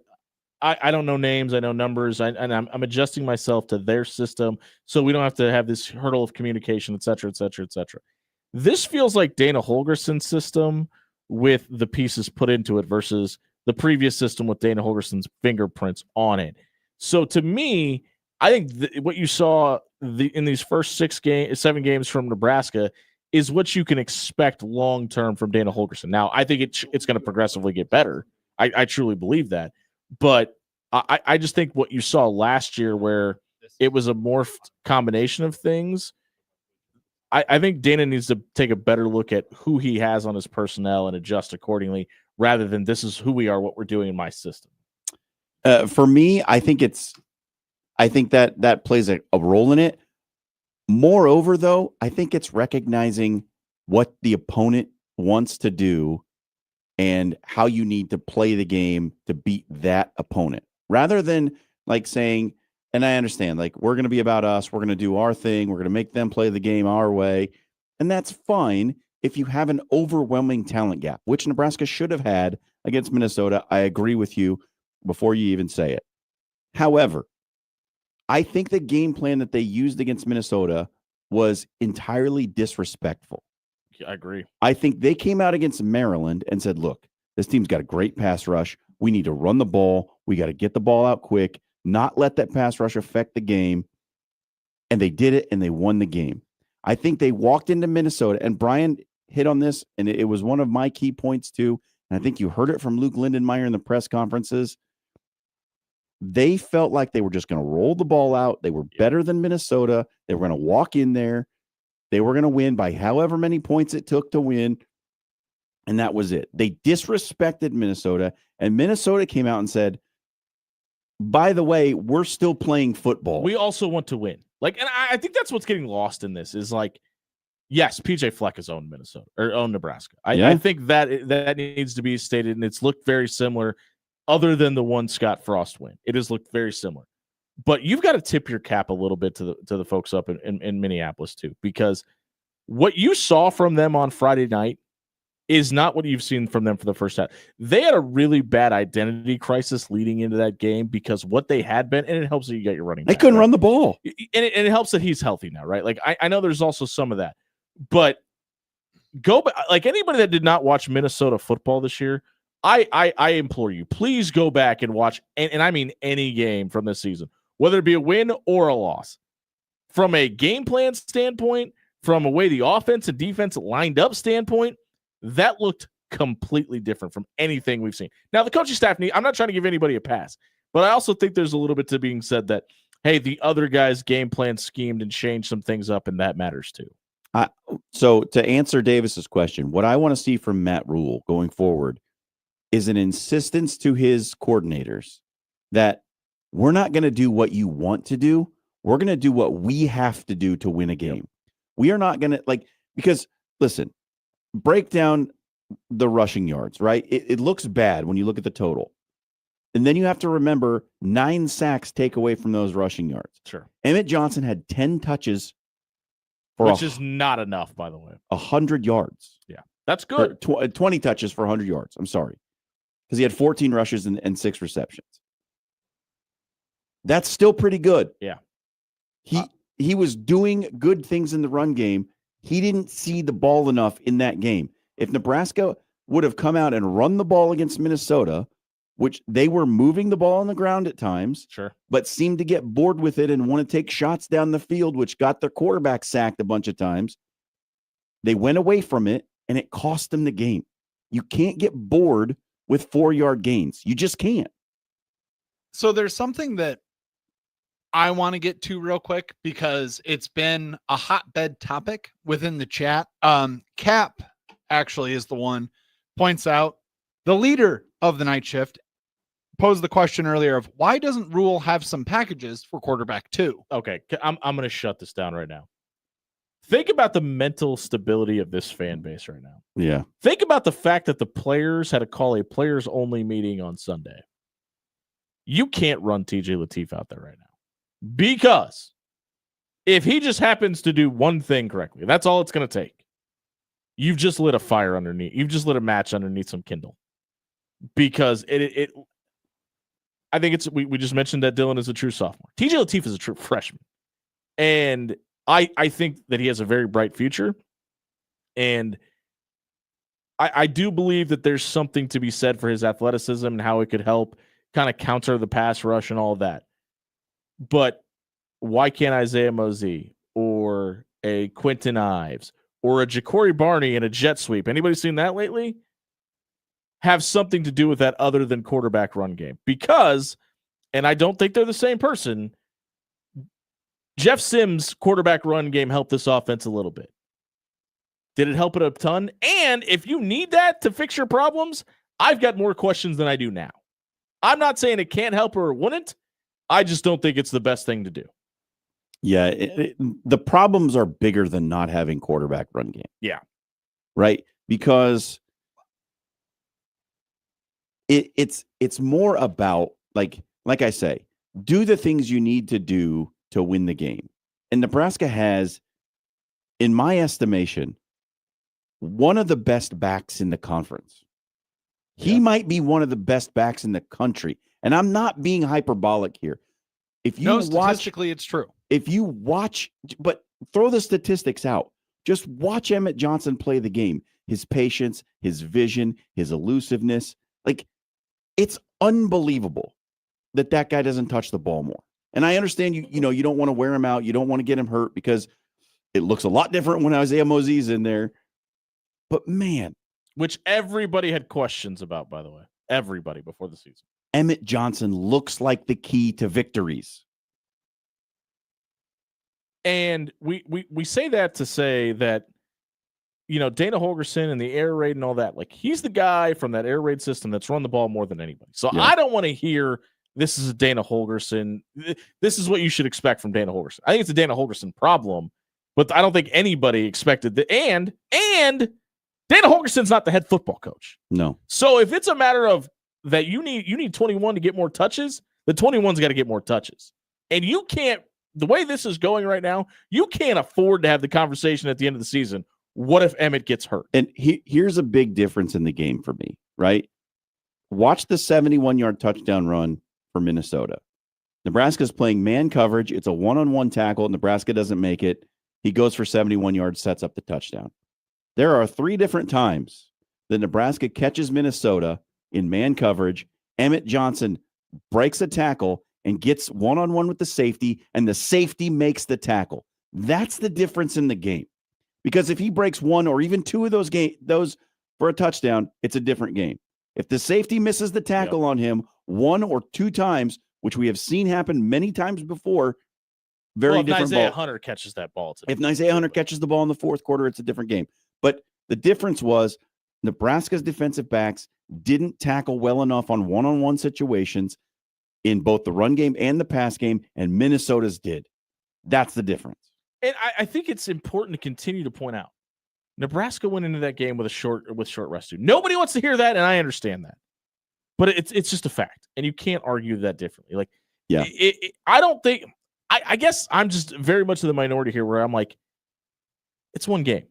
I don't know names. I know numbers. And I'm adjusting myself to their system so we don't have to have this hurdle of communication, et cetera, et cetera, et cetera. This feels like Dana Holgerson's system with the pieces put into it versus the previous system with Dana Holgerson's fingerprints on it. So to me, I think what you saw in these first 7 games from Nebraska is what you can expect long-term from Dana Holgerson. Now, I think it's going to progressively get better. I truly believe that. But I just think what you saw last year where it was a morphed combination of things, I think Dana needs to take a better look at who he has on his personnel and adjust accordingly rather than this is who we are, what we're doing in my system. For me, I think that plays a role in it. Moreover, though, I think it's recognizing what the opponent wants to do and how you need to play the game to beat that opponent rather than like saying, and I understand, like, we're going to be about us. We're going to do our thing. We're going to make them play the game our way. And that's fine if you have an overwhelming talent gap, which Nebraska should have had against Minnesota. I agree with you before you even say it. However, I think the game plan that they used against Minnesota was entirely disrespectful. I agree. I think they came out against Maryland and said, look, this team's got a great pass rush. We need to run the ball. We got to get the ball out quick, not let that pass rush affect the game. And they did it, and they won the game. I think they walked into Minnesota, and Brian hit on this, and it was one of my key points too. And I think you heard it from Luke Lindenmeyer in the press conferences. They felt like they were just going to roll the ball out. They were better than Minnesota. They were going to walk in there. They were going to win by however many points it took to win. And that was it. They disrespected Minnesota, and Minnesota came out and said, by the way, we're still playing football. We also want to win. Like, and I think that's what's getting lost in this is like, yes, PJ Fleck has owned Minnesota or owned Nebraska. I think that needs to be stated, and it's looked very similar other than the one Scott Frost win. It has looked very similar. But you've got to tip your cap a little bit to the folks up in Minneapolis too, because what you saw from them on Friday night is not what you've seen from them for the first half. They had a really bad identity crisis leading into that game because what they had been, and it helps that you got your running back. They couldn't run the ball. And it helps that he's healthy now, right? Like, I know there's also some of that. But go back, like anybody that did not watch Minnesota football this year, I implore you, please go back and watch, and I mean any game from this season, whether it be a win or a loss. From a game plan standpoint, from a way the offense and defense lined up standpoint, that looked completely different from anything we've seen. Now, the coaching staff I'm not trying to give anybody a pass, but I also think there's a little bit to being said that, hey, the other guys' game plan schemed and changed some things up, and that matters too. So to answer Davis's question, what I want to see from Matt Rule going forward is an insistence to his coordinators that we're not going to do what you want to do. We're going to do what we have to do to win a game. Yep. We are not going to because listen, break down the rushing yards, right? It looks bad when you look at the total. And then you have to remember 9 sacks take away from those rushing yards. Sure. Emmett Johnson had 10 touches which is not enough, by the way. 100 yards. Yeah. That's good. 20 touches for 100 yards. I'm sorry. Because he had 14 rushes and 6 receptions. That's still pretty good. Yeah. He was doing good things in the run game. He didn't see the ball enough in that game. If Nebraska would have come out and run the ball against Minnesota, which they were moving the ball on the ground at times, sure, but seemed to get bored with it and want to take shots down the field, which got their quarterback sacked a bunch of times, they went away from it, and it cost them the game. You can't get bored with 4-yard gains. You just can't. So there's something that I want to get to real quick because it's been a hotbed topic within the chat. Cap actually is the one points out the leader of the night shift posed the question earlier of why doesn't Rule have some packages for quarterback 2? Okay, I'm going to shut this down right now. Think about the mental stability of this fan base right now. Yeah. Think about the fact that the players had to call a players-only meeting on Sunday. You can't run TJ Lateef out there right now because If he just happens to do one thing correctly, that's all it's going to take. You've just lit a fire underneath. You've just lit a match underneath some Kindle. Because I think it's we just mentioned that Dylan is a true sophomore. TJ Lateef is a true freshman. And I think that he has a very bright future. And I do believe that there's something to be said for his athleticism and how it could help kind of counter the pass rush and all of that. But why can't Isaiah Mosey or a Quentin Ives or a Ja'Cory Barney in a jet sweep, anybody seen that lately, have something to do with that other than quarterback run game? Because, and I don't think they're the same person, Jeff Sims' quarterback run game helped this offense a little bit. Did it help it a ton? And if you need that to fix your problems, I've got more questions than I do now. I'm not saying it can't help or it wouldn't. I just don't think it's the best thing to do. Yeah, the problems are bigger than not having quarterback run game. Yeah. Right? Because it's more about, like I say, do the things you need to do to win the game. And Nebraska has, in my estimation, one of the best backs in the conference. He might be one of the best backs in the country. And I'm not being hyperbolic here. If you statistically, it's true. If you watch, but throw the statistics out. Just watch Emmett Johnson play the game. His patience, his vision, his elusiveness. Like, it's unbelievable that guy doesn't touch the ball more. And I understand you don't want to wear him out. You don't want to get him hurt because it looks a lot different when Isaiah Mosey's in there. But man. Which everybody had questions about, by the way. Everybody before the season. Emmett Johnson looks like the key to victories. And we say that to say that, Dana Holgorsen and the air raid and all that, like, he's the guy from that air raid system that's run the ball more than anybody. So I don't want to hear this is a Dana Holgorsen. This is what you should expect from Dana Holgorsen. I think it's a Dana Holgorsen problem, but I don't think anybody expected that. And Dana Holgorsen's not the head football coach. No. So if it's a matter of that you need 21 to get more touches, the 21's got to get more touches. And you can't, the way this is going right now, you can't afford to have the conversation at the end of the season. What if Emmett gets hurt? And here's a big difference in the game for me, right? Watch the 71-yard touchdown run for Minnesota. Nebraska's playing man coverage. It's a one-on-one tackle. Nebraska doesn't make it. He goes for 71 yards, sets up the touchdown. There are 3 different times that Nebraska catches Minnesota in man coverage. Emmett Johnson breaks a tackle and gets one-on-one with the safety, and the safety makes the tackle. That's the difference in the game. Because if he breaks 1 or even 2 of those for a touchdown, it's a different game. If the safety misses the tackle on him 1 or 2 times, which we have seen happen many times before, different ball. Isaiah Hunter catches that ball today. If Isaiah Hunter catches the ball in the fourth quarter, it's a different game. But the difference was Nebraska's defensive backs didn't tackle well enough on one-on-one situations in both the run game and the pass game, and Minnesota's did. That's the difference. And I think it's important to continue to point out, Nebraska went into that game with short rest. Nobody wants to hear that, and I understand that. But it's just a fact, and you can't argue that differently. Like, yeah, I don't think I guess I'm just very much in the minority here, where I'm like, it's one game,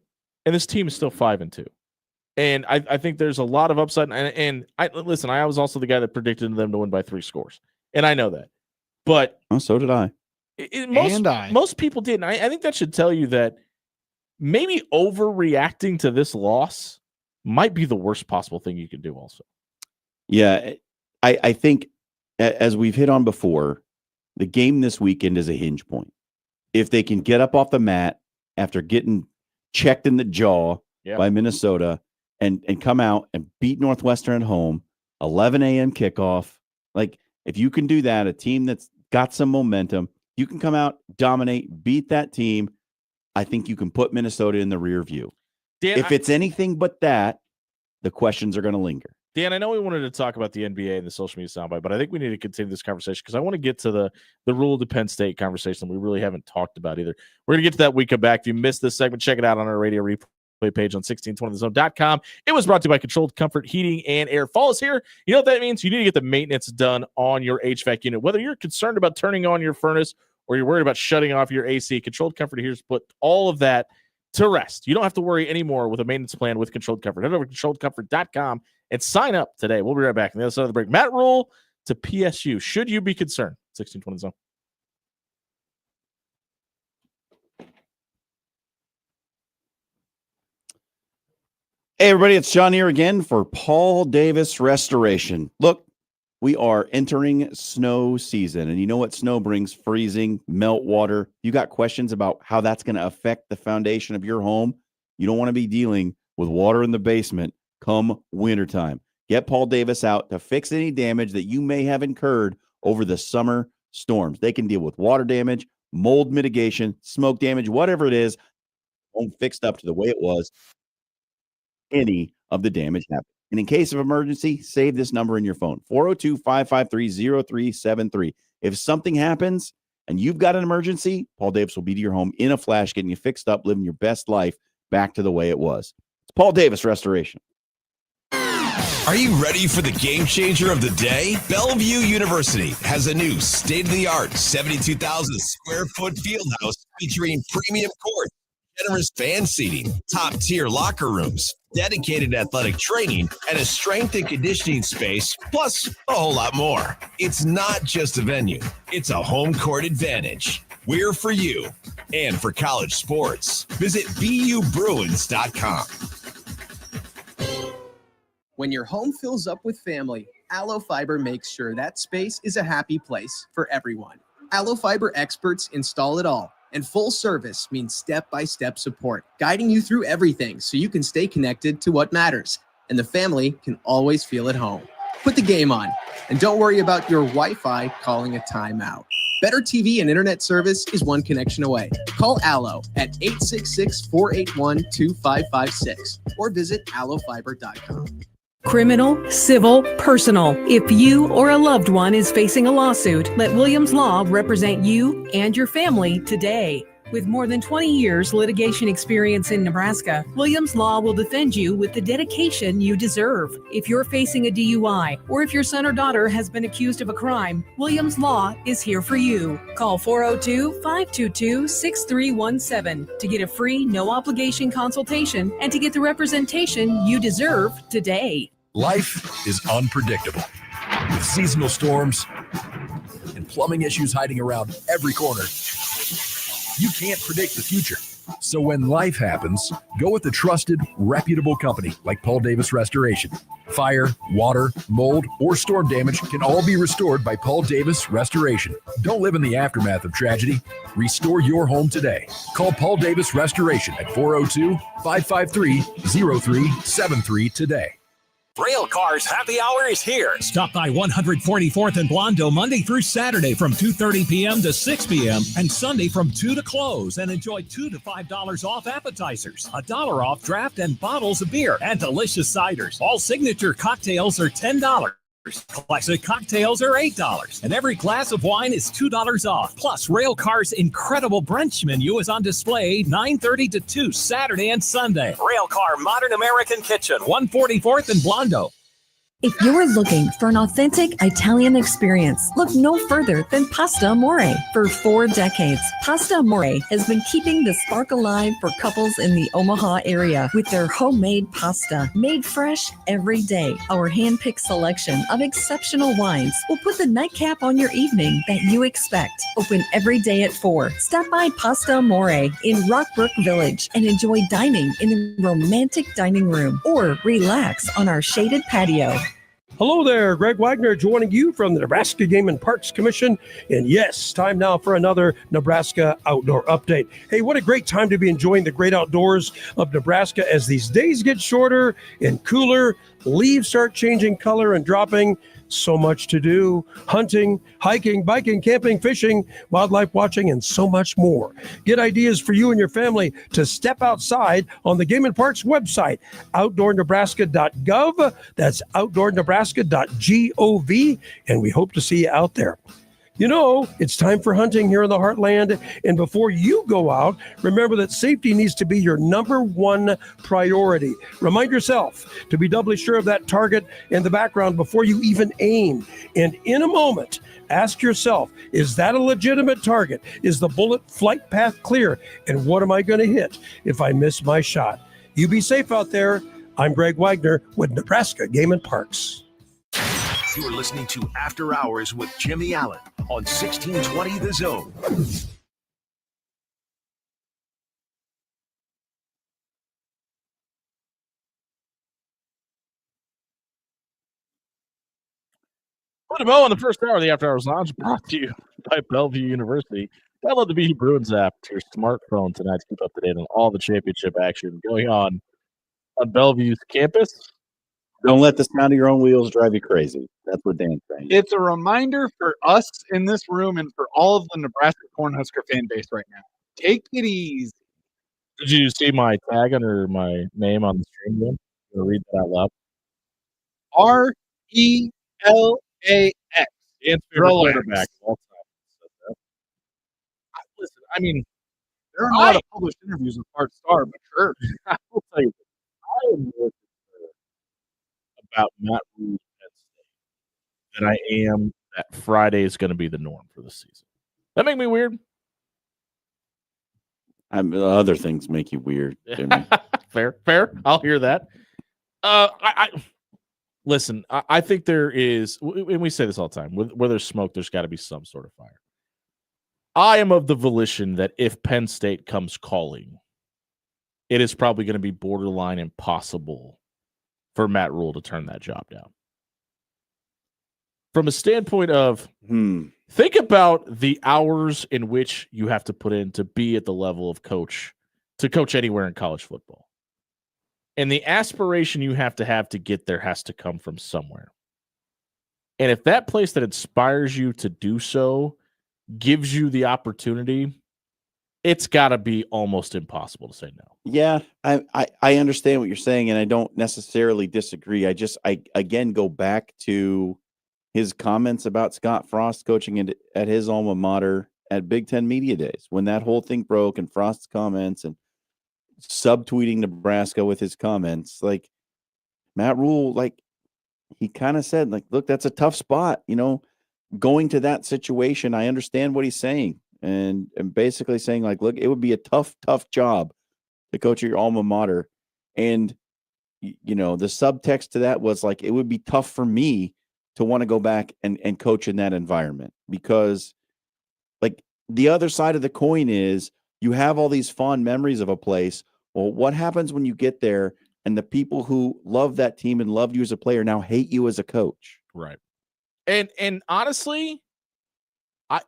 and this team is still 5-2, and I think there's a lot of upside. And I listen, I was also the guy that predicted them to win by 3 scores, and I know that, but so did I. Most people did, and I think that should tell you that maybe overreacting to this loss might be the worst possible thing you can do. Also, yeah, I think, as we've hit on before, the game this weekend is a hinge point. If they can get up off the mat after getting checked in the jaw by Minnesota and come out and beat Northwestern at home, 11 a.m. kickoff, like, if you can do that, a team that's got some momentum, you can come out, dominate, beat that team. I think you can put Minnesota in the rear view. Dan, if it's anything but that, the questions are going to linger. Dan, I know we wanted to talk about the NBA and the social media soundbite, but I think we need to continue this conversation because I want to get to the rule of the Penn State conversation we really haven't talked about either. We're going to get to that when we come back. If you missed this segment, check it out on our radio replay page on 1620thezone.com. It was brought to you by Controlled Comfort Heating and Air. Fall is here. You know what that means? You need to get the maintenance done on your HVAC unit. Whether you're concerned about turning on your furnace or you're worried about shutting off your AC, Controlled Comfort here's put all of that to rest. You don't have to worry anymore with a maintenance plan with Controlled Comfort. Head over to controlledcomfort.com and sign up today. We'll be right back on the other side of the break. Matt Rule to PSU. Should you be concerned? 1620 zone. Hey, everybody, it's John here again for Paul Davis Restoration. Look, we are entering snow season, and you know what snow brings? Freezing, melt water. You got questions about how that's going to affect the foundation of your home? You don't want to be dealing with water in the basement come wintertime. Get Paul Davis out to fix any damage that you may have incurred over the summer storms. They can deal with water damage, mold mitigation, smoke damage, whatever it is, home fixed up to the way it was. Any of the damage happened. And in case of emergency, save this number in your phone, 402-553-0373. If something happens and you've got an emergency, Paul Davis will be to your home in a flash, getting you fixed up, living your best life back to the way it was. It's Paul Davis Restoration. Are you ready for the game changer of the day? Bellevue University has a new state-of-the-art 72,000 square foot field house featuring premium courts, generous fan seating, top-tier locker rooms, dedicated athletic training, and a strength and conditioning space, plus a whole lot more. It's not just a venue, it's a home court advantage. We're for you and for college sports. Visit BUBruins.com. When your home fills up with family, Allo Fiber makes sure that space is a happy place for everyone. Allo Fiber experts install it all. And full service means step-by-step support, guiding you through everything so you can stay connected to what matters. And the family can always feel at home. Put the game on, and don't worry about your Wi-Fi calling a timeout. Better TV and internet service is one connection away. Call Allo at 866-481-2556 or visit allofiber.com. Criminal, civil, personal. If you or a loved one is facing a lawsuit, let Williams Law represent you and your family today. With more than 20 years litigation experience in Nebraska, Williams Law will defend you with the dedication you deserve. If you're facing a DUI or if your son or daughter has been accused of a crime, Williams Law is here for you. Call 402-522-6317 to get a free, no-obligation consultation and to get the representation you deserve today. Life is unpredictable, with seasonal storms and plumbing issues hiding around every corner. You can't predict the future. So when life happens, go with a trusted, reputable company like Paul Davis Restoration. Fire, water, mold, or storm damage can all be restored by Paul Davis Restoration. Don't live in the aftermath of tragedy. Restore your home today. Call Paul Davis Restoration at 402-553-0373 today. Railcars Happy Hour is here. Stop by 144th and Blondo Monday through Saturday from 2:30 p.m. to 6 p.m. and Sunday from 2 to close, and enjoy $2 to $5 off appetizers, $1 off draft and bottles of beer, and delicious ciders. All signature cocktails are $10. Classic cocktails are $8, and every glass of wine is $2 off. Plus, Railcar's incredible brunch menu is on display 9:30 to 2 Saturday and Sunday. Railcar Modern American Kitchen, 144th and Blondo. If you're looking for an authentic Italian experience, look no further than Pasta Amore. For 4 decades, Pasta Amore has been keeping the spark alive for couples in the Omaha area with their homemade pasta, made fresh every day. Our hand-picked selection of exceptional wines will put the nightcap on your evening that you expect. Open every day at 4. Stop by Pasta Amore in Rockbrook Village and enjoy dining in the romantic dining room or relax on our shaded patio. Hello there, Greg Wagner joining you from the Nebraska Game and Parks Commission. And yes, time now for another Nebraska Outdoor Update. Hey, what a great time to be enjoying the great outdoors of Nebraska as these days get shorter and cooler, leaves start changing color and dropping. So much to do: hunting, hiking, biking, camping, fishing, wildlife watching, and so much more. Get ideas for you and your family to step outside on the Game and Parks website, outdoornebraska.gov. That's outdoornebraska.gov, and we hope to see you out there. You know, it's time for hunting here in the Heartland. And before you go out, remember that safety needs to be your number one priority. Remind yourself to be doubly sure of that target in the background before you even aim. And in a moment, ask yourself, is that a legitimate target? Is the bullet flight path clear? And what am I going to hit if I miss my shot? You be safe out there. I'm Greg Wagner with Nebraska Game and Parks. You're listening to After Hours with Jimmy Allen on 1620 The Zone. Put a bow on the first hour of the After Hours Lounge, brought to you by Bellevue University. Download the BU Bruins app to your smartphone tonight to keep up to date on all the championship action going on Bellevue's campus. Don't let the sound of your own wheels drive you crazy. That's what Dan's saying. It's a reminder for us in this room and for all of the Nebraska Cornhusker fan base right now. Take it easy. Did you see my tag under my name on the stream? I'm going to read that out loud. RELAX. Dan's favorite Relax. quarterback of all time. Listen, I mean, there are a lot of published interviews with Bart Starr, but sure. I will tell you this. I am more concerned about Matt Rule's Penn State than I am that Friday is going to be the norm for the season. That make me weird? Other things make you weird, Jimmy. Fair. I'll hear that. Listen. I think there is, and we say this all the time. Where there's smoke, there's got to be some sort of fire. I am of the volition that if Penn State comes calling, it is probably going to be borderline impossible for Matt Rule to turn that job down. From a standpoint of, think about the hours in which you have to put in to be at the level of coach, to coach anywhere in college football. And the aspiration you have to get there has to come from somewhere. And if that place that inspires you to do so gives you the opportunity, it's got to be almost impossible to say no. Yeah, I understand what you're saying, and I don't necessarily disagree. I again go back to his comments about Scott Frost coaching at his alma mater at Big Ten Media Days when that whole thing broke, and Frost's comments and subtweeting Nebraska with his comments. Like Matt Rule, like he kind of said, like, look, that's a tough spot, going to that situation. I understand what he's saying, and basically saying, like, look, it would be a tough job to coach at your alma mater. And, the subtext to that was like, it would be tough for me to want to go back and coach in that environment, because like the other side of the coin is you have all these fond memories of a place. Well, what happens when you get there and the people who love that team and loved you as a player now hate you as a coach? Right. And honestly,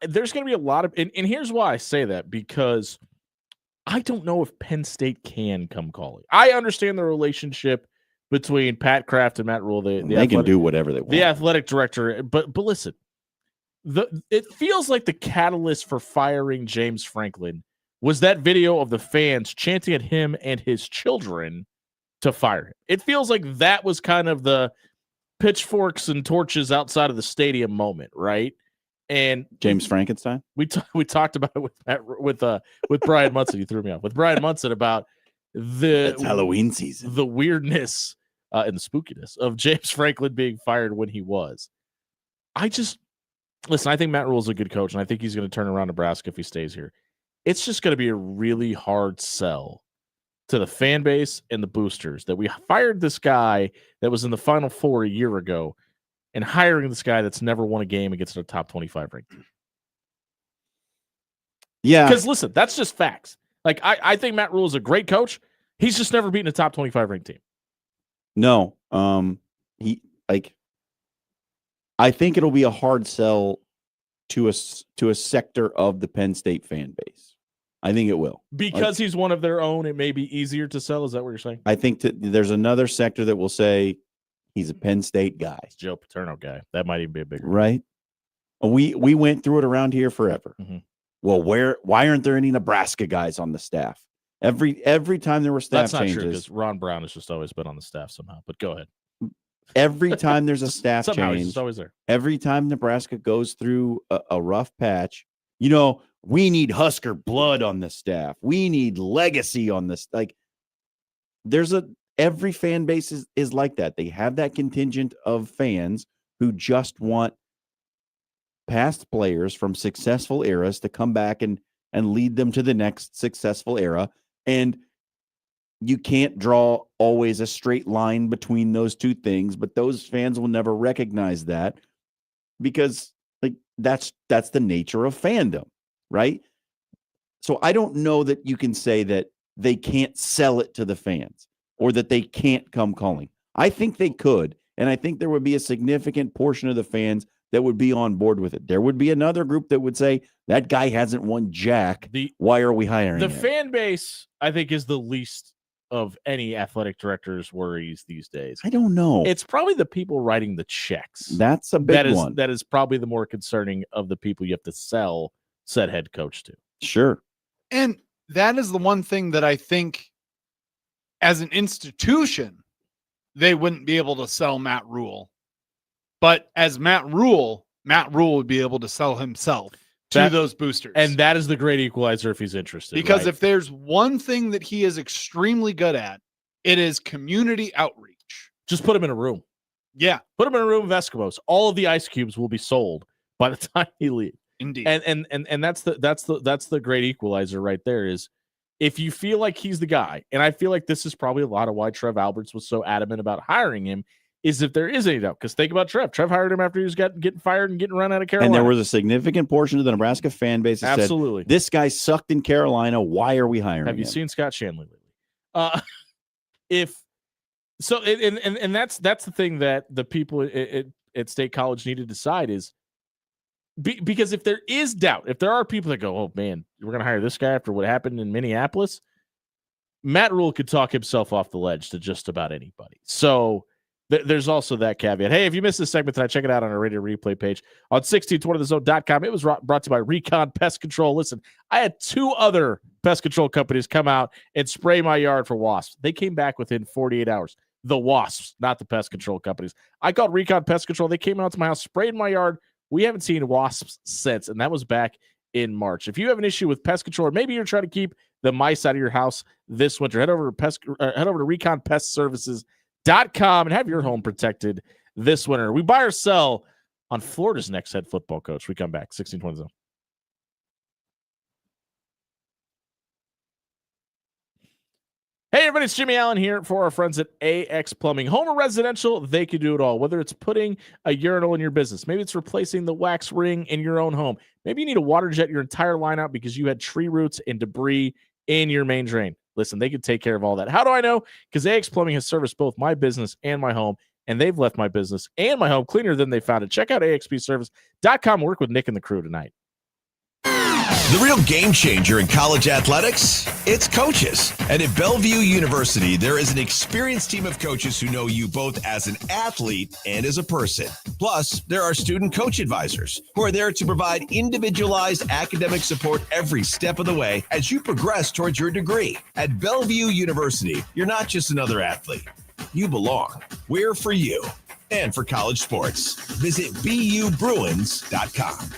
there's going to be a lot of, and here's why I say that, because I don't know if Penn State can come calling. I understand the relationship between Pat Kraft and Matt Rule. They can do whatever they want. The athletic director, but listen, it feels like the catalyst for firing James Franklin was that video of the fans chanting at him and his children to fire him. It feels like that was kind of the pitchforks and torches outside of the stadium moment, right? And James Frankenstein. We talked about it with Brian Munson. He threw me off with Brian Munson about it's Halloween season, the weirdness and the spookiness of James Franklin being fired when he was. I think Matt Rule is a good coach, and I think he's going to turn around Nebraska if he stays here. It's just going to be a really hard sell to the fan base and the boosters that we fired this guy that was in the Final Four a year ago and hiring this guy that's never won a game against a top 25 ranked team. Yeah. Because listen, that's just facts. Like, I think Matt Rule is a great coach. He's just never beaten a top 25 ranked team. No. I think it'll be a hard sell to a sector of the Penn State fan base. I think it will. Because he's one of their own, it may be easier to sell. Is that what you're saying? I think there's another sector that will say he's a Penn State guy. It's Joe Paterno guy. That might even be a bigger right. We went through it around here forever. Mm-hmm. Well, why aren't there any Nebraska guys on the staff? Every time there were staff That's not changes. true, because Ron Brown has just always been on the staff somehow. But go ahead. every time there's a staff Somehow he's change, just always there. every time Nebraska goes through a rough patch, we need Husker blood on the staff. We need legacy on this. Like, every fan base is like that. They have that contingent of fans who just want past players from successful eras to come back and lead them to the next successful era. And you can't draw always a straight line between those two things, but those fans will never recognize that because that's the nature of fandom, right? So I don't know that you can say that they can't sell it to the fans or that they can't come calling. I think they could, and I think there would be a significant portion of the fans that would be on board with it. There would be another group that would say, that guy hasn't won jack. Why are we hiring The him? fan base, I think, is the least of any athletic director's worries these days. I don't know. It's probably the people writing the checks. That's a big one. That is probably the more concerning of the people you have to sell said head coach to. Sure. And that is the one thing that I think as an institution, they wouldn't be able to sell Matt Rule. But as Matt Rule would be able to sell himself to those boosters. And that is the great equalizer if he's interested. Because right? if there's one thing that he is extremely good at, it is community outreach. Just put him in a room. Yeah. Put him in a room of Eskimos. All of the ice cubes will be sold by the time he leaves. Indeed. And that's the great equalizer right there is if you feel like he's the guy, and I feel like this is probably a lot of why Trev Alberts was so adamant about hiring him, is if there is any doubt. Because think about Trev. Trev hired him after he was getting fired and getting run out of Carolina. And there was a significant portion of the Nebraska fan base that Absolutely. said, this guy sucked in Carolina. Why are we hiring him? Have you seen Scott Shanley lately? And that's the thing that the people at State College need to decide is because if there is doubt, if there are people that go, oh man, we're going to hire this guy after what happened in Minneapolis, Matt Rule could talk himself off the ledge to just about anybody. So there's also that caveat. Hey, if you missed this segment tonight, check it out on our radio replay page on 1620thezone.com. It was brought to you by Recon Pest Control. Listen, I had 2 other pest control companies come out and spray my yard for wasps. They came back within 48 hours. The wasps, not the pest control companies. I called Recon Pest Control. They came out to my house, sprayed my yard. We haven't seen wasps since, and that was back in March. If you have an issue with pest control, or maybe you're trying to keep the mice out of your house this winter, head over to ReconPestServices.com and have your home protected this winter. We buy or sell on Florida's next head football coach. We come back 1620 zone. Hey, everybody, it's Jimmy Allen here for our friends at AX Plumbing. Home or residential, they can do it all. Whether it's putting a urinal in your business, maybe it's replacing the wax ring in your own home. Maybe you need to water jet your entire line out because you had tree roots and debris in your main drain. Listen, they can take care of all that. How do I know? Because AX Plumbing has serviced both my business and my home, and they've left my business and my home cleaner than they found it. Check out AXPService.com. Work with Nick and the crew tonight. The real game changer in college athletics, it's coaches. And at Bellevue University, there is an experienced team of coaches who know you both as an athlete and as a person. Plus, there are student coach advisors who are there to provide individualized academic support every step of the way as you progress towards your degree. At Bellevue University, you're not just another athlete. You belong. We're for you and for college sports. Visit BUBruins.com.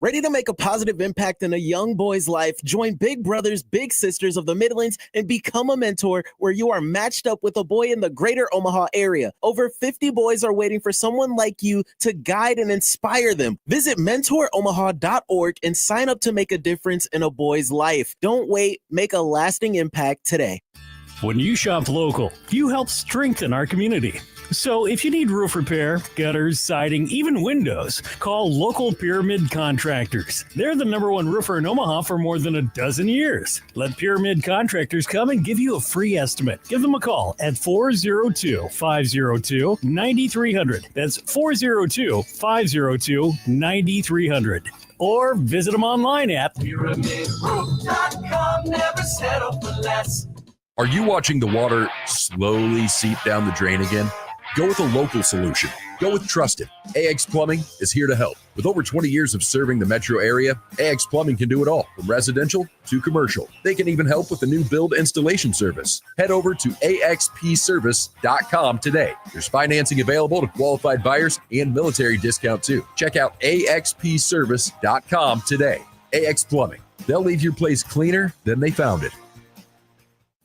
Ready to make a positive impact in a young boy's life? Join Big Brothers Big Sisters of the Midlands and become a mentor where you are matched up with a boy in the greater Omaha area. Over 50 boys are waiting for someone like you to guide and inspire them. Visit mentoromaha.org and sign up to make a difference in a boy's life. Don't wait. Make a lasting impact today. When you shop local, you help strengthen our community. So if you need roof repair, gutters, siding, even windows, call local Pyramid Contractors. They're the #1 roofer in Omaha for more than a dozen years. Let Pyramid Contractors come and give you a free estimate. Give them a call at 402-502-9300. That's 402-502-9300. Or visit them online at PyramidRoof.com. Never settle for less. Are you watching the water slowly seep down the drain again? Go with a local solution. Go with trusted. AX Plumbing is here to help. With over 20 years of serving the metro area, AX Plumbing can do it all, from residential to commercial. They can even help with the new build installation service. Head over to axpservice.com today. There's financing available to qualified buyers and military discount too. Check out axpservice.com today. AX Plumbing. They'll leave your place cleaner than they found it.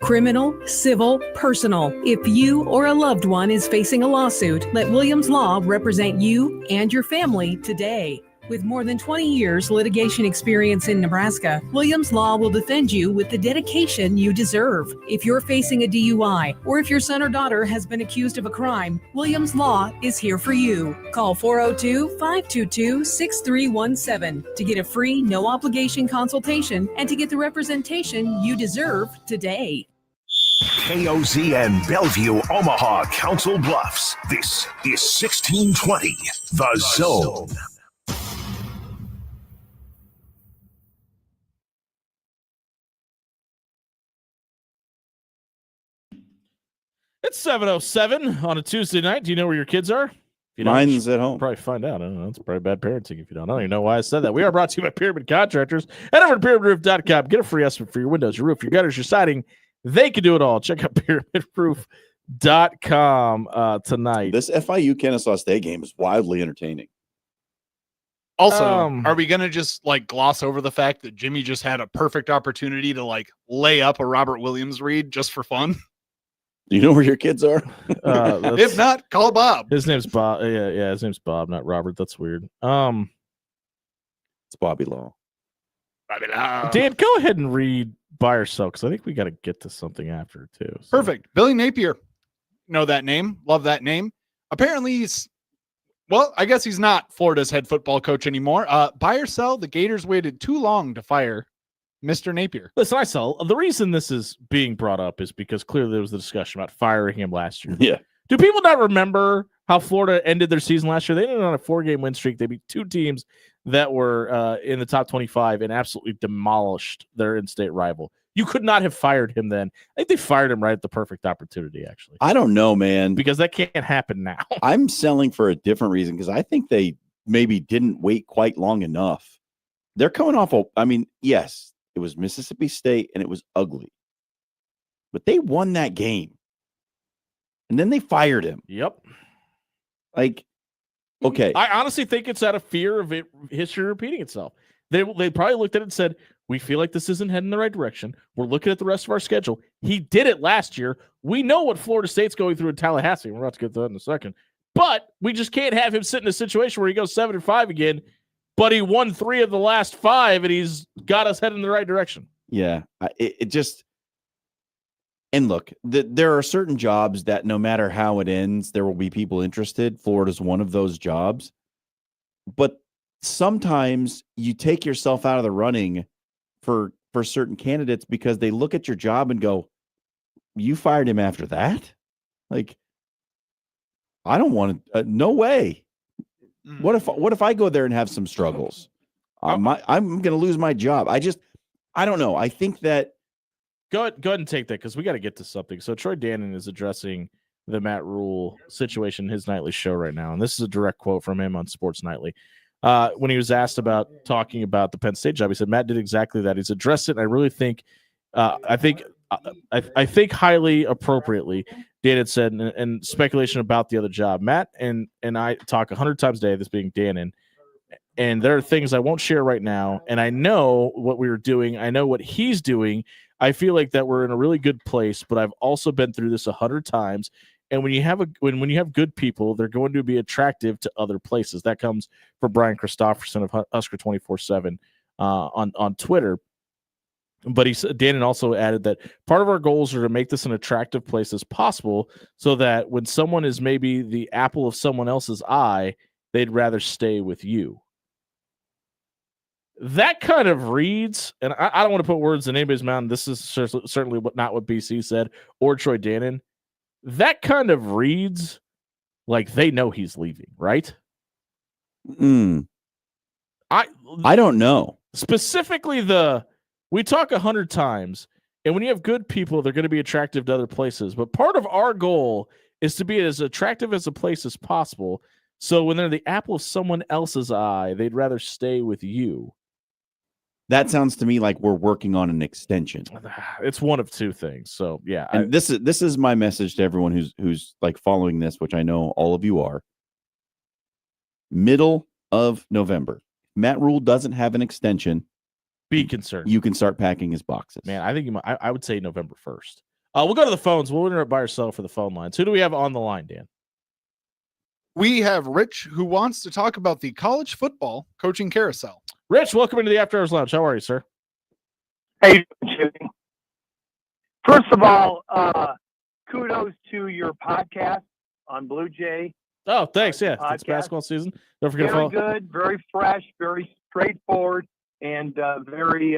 Criminal, civil, personal. If you or a loved one is facing a lawsuit, let Williams Law represent you and your family today. With more than 20 years litigation experience in Nebraska, Williams Law will defend you with the dedication you deserve. If you're facing a DUI or if your son or daughter has been accused of a crime, Williams Law is here for you. Call 402-522-6317 to get a free, no-obligation consultation and to get the representation you deserve today. KOZ and Bellevue, Omaha, Council Bluffs. This is 1620, The Zone. It's 7:07 on a Tuesday night. Do you know where your kids are? If you don't, Mine's at home. Probably find out. I don't know. It's probably bad parenting if you don't. I don't even know why I said that. We are brought to you by Pyramid Contractors. Head over to pyramidroof.com. Get a free estimate for your windows, your roof, your gutters, your siding. They can do it all. Check out pyramidroof.com tonight. This FIU Kennesaw State game is wildly entertaining. Also, are we going to just like gloss over the fact that Jimmy just had a perfect opportunity to like lay up a Robert Williams read just for fun? Do you know where your kids are? If not, call Bob. His name's Bob. Yeah, his name's Bob, not Robert. That's weird. It's Bobby Law. Bobby Law. Dan, go ahead and read by or sell, because I think we got to get to something after too. So. Perfect. Billy Napier. Know that name. Love that name. Apparently he's, well, I guess he's not Florida's head football coach anymore. Buy or sell, the Gators waited too long to fire Mr. Napier. Listen, I saw the reason this is being brought up is because clearly there was the discussion about firing him last year. Yeah. Do people not remember how Florida ended their season last year? They ended on a 4-game win streak. They beat 2 teams that were in the top 25 and absolutely demolished their in-state rival. You could not have fired him then. I think they fired him right at the perfect opportunity, actually. I don't know, man. Because that can't happen now. I'm selling for a different reason because I think they maybe didn't wait quite long enough. They're coming off yes, it was Mississippi State and it was ugly. But they won that game. And then they fired him. Yep. Like, okay. I honestly think it's out of fear of history repeating itself. They probably looked at it and said, we feel like this isn't heading in the right direction. We're looking at the rest of our schedule. He did it last year. We know what Florida State's going through in Tallahassee. We're about to get to that in a second. But we just can't have him sit in a situation where he goes 7-5 again, but he won 3 of the last 5, and he's got us heading in the right direction. Yeah. It just – and look, there are certain jobs that no matter how it ends, there will be people interested. Florida's one of those jobs. But sometimes you take yourself out of the running for certain candidates because they look at your job and go, you fired him after that? Like, I don't want to, no way. What if I go there and have some struggles? I'm going to lose my job. I don't know. I think that. Go ahead and take that because we got to get to something. So Troy Dannon is addressing the Matt Rule situation in his nightly show right now. And this is a direct quote from him on Sports Nightly. When he was asked about talking about the Penn State job, he said, Matt did exactly that. He's addressed it. And I really think, I think highly appropriately, Dan had said, and speculation about the other job. Matt and I talk 100 times a day, this being Dannon, and there are things I won't share right now. And I know what we were doing. I know what he's doing. I feel like that we're in a really good place, but I've also been through this 100 times. And when you have when you have good people, they're going to be attractive to other places. That comes from Brian Christopherson of Husker 24/7 on Twitter. But Dannon also added that part of our goals are to make this an attractive place as possible, so that when someone is maybe the apple of someone else's eye, they'd rather stay with you. That kind of reads, and I don't want to put words in anybody's mouth. This is certainly not what BC said or Troy Dannon. That kind of reads like they know he's leaving, right? I don't know. Specifically, we talk 100 times, and when you have good people, they're going to be attractive to other places. But part of our goal is to be as attractive as a place as possible, So when they're the apple of someone else's eye, they'd rather stay with you. That sounds to me like we're working on an extension. It's one of two things. So yeah, And this is my message to everyone who's like following this, which I know all of you are. Middle of November. Matt Rule doesn't have an extension. Be concerned. You can start packing his boxes. Man, I think I would say November 1st. We'll go to the phones. We'll interrupt by ourselves for the phone lines. Who do we have on the line, Dan? We have Rich, who wants to talk about the college football coaching carousel. Rich, welcome into the After Hours Lounge. How are you, sir? Hey, Jimmy. First of all, kudos to your podcast on Blue Jay. Oh, thanks. Yeah, it's basketball season. Don't forget to Very follow. good, very fresh, very straightforward, and very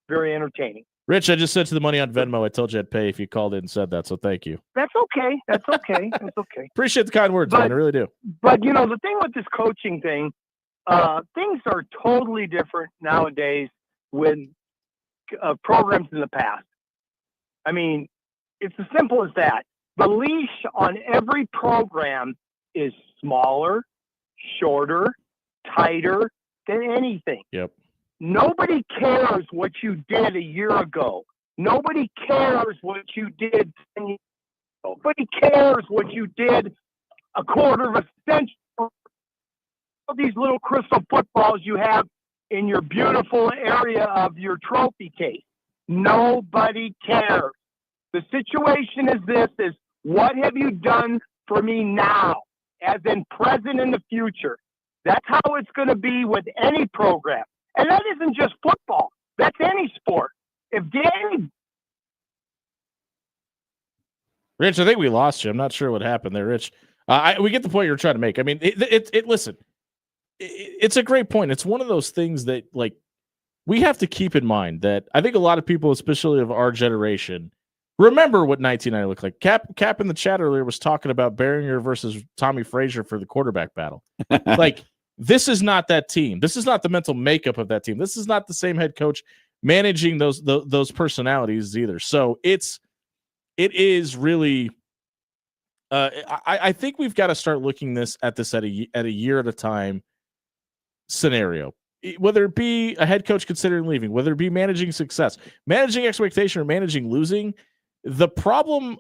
entertaining. Rich, I just sent you the money on Venmo. I told you I'd pay if you called in and said that, so thank you. That's okay. That's okay. That's okay. Appreciate the kind words, man. I really do. But, you know, the thing with this coaching thing, things are totally different nowadays with programs in the past. I mean, it's as simple as that. The leash on every program is smaller, shorter, tighter than anything. Yep. Nobody cares what you did a year ago. Nobody cares what you did 10 years ago. Nobody cares what you did a quarter of a century. All these little crystal footballs you have in your beautiful area of your trophy case. Nobody cares. The situation is this, is what have you done for me now, as in present and the future? That's how it's going to be with any program. And that isn't just football. That's any sport. If Danny... Rich, I think we lost you. I'm not sure what happened there, Rich. We get the point you're trying to make. I mean, listen, it's a great point. It's one of those things that, like, we have to keep in mind that I think a lot of people, especially of our generation, remember what 1990 looked like. Cap in the chat earlier was talking about Behringer versus Tommy Frazier for the quarterback battle. Like, this is not that team. This is not the mental makeup of that team. This is not the same head coach managing those personalities either. So it is really. I think we've got to start looking at this at a year at a time scenario. Whether it be a head coach considering leaving, whether it be managing success, managing expectation, or managing losing, the problems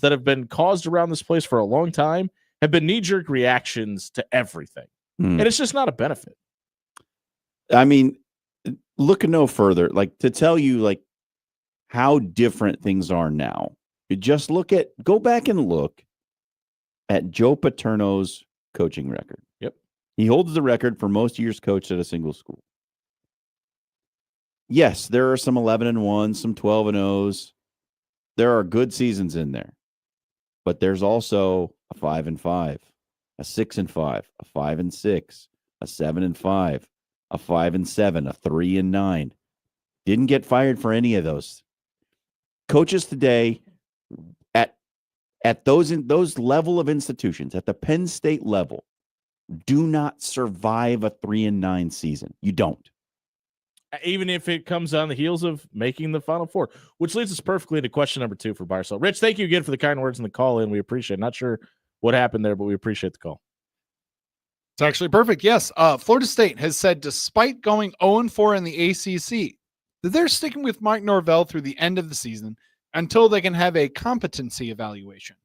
that have been caused around this place for a long time have been knee-jerk reactions to everything. And it's just not a benefit. I mean, look no further, like to tell you like how different things are now. You just go back and look at Joe Paterno's coaching record. Yep. He holds the record for most years coached at a single school. Yes, there are some 11-1, some 12-0s. There are good seasons in there. But there's also a 5-5, a 6-5, a 5-6, a 7-5, a 5-7, a 3-9. Didn't get fired for any of those. Coaches today at those level of institutions, at the Penn State level, do not survive a 3-9 season. You don't. Even if it comes on the heels of making the Final Four, which leads us perfectly into question number 2 for Buy-Sell. Rich, thank you again for the kind words and the call in. We appreciate it. Not sure what happened there, but we appreciate the call. It's actually perfect. Yes. Florida State has said, despite going 0-4 in the ACC, that they're sticking with Mike Norvell through the end of the season until they can have a competency evaluation.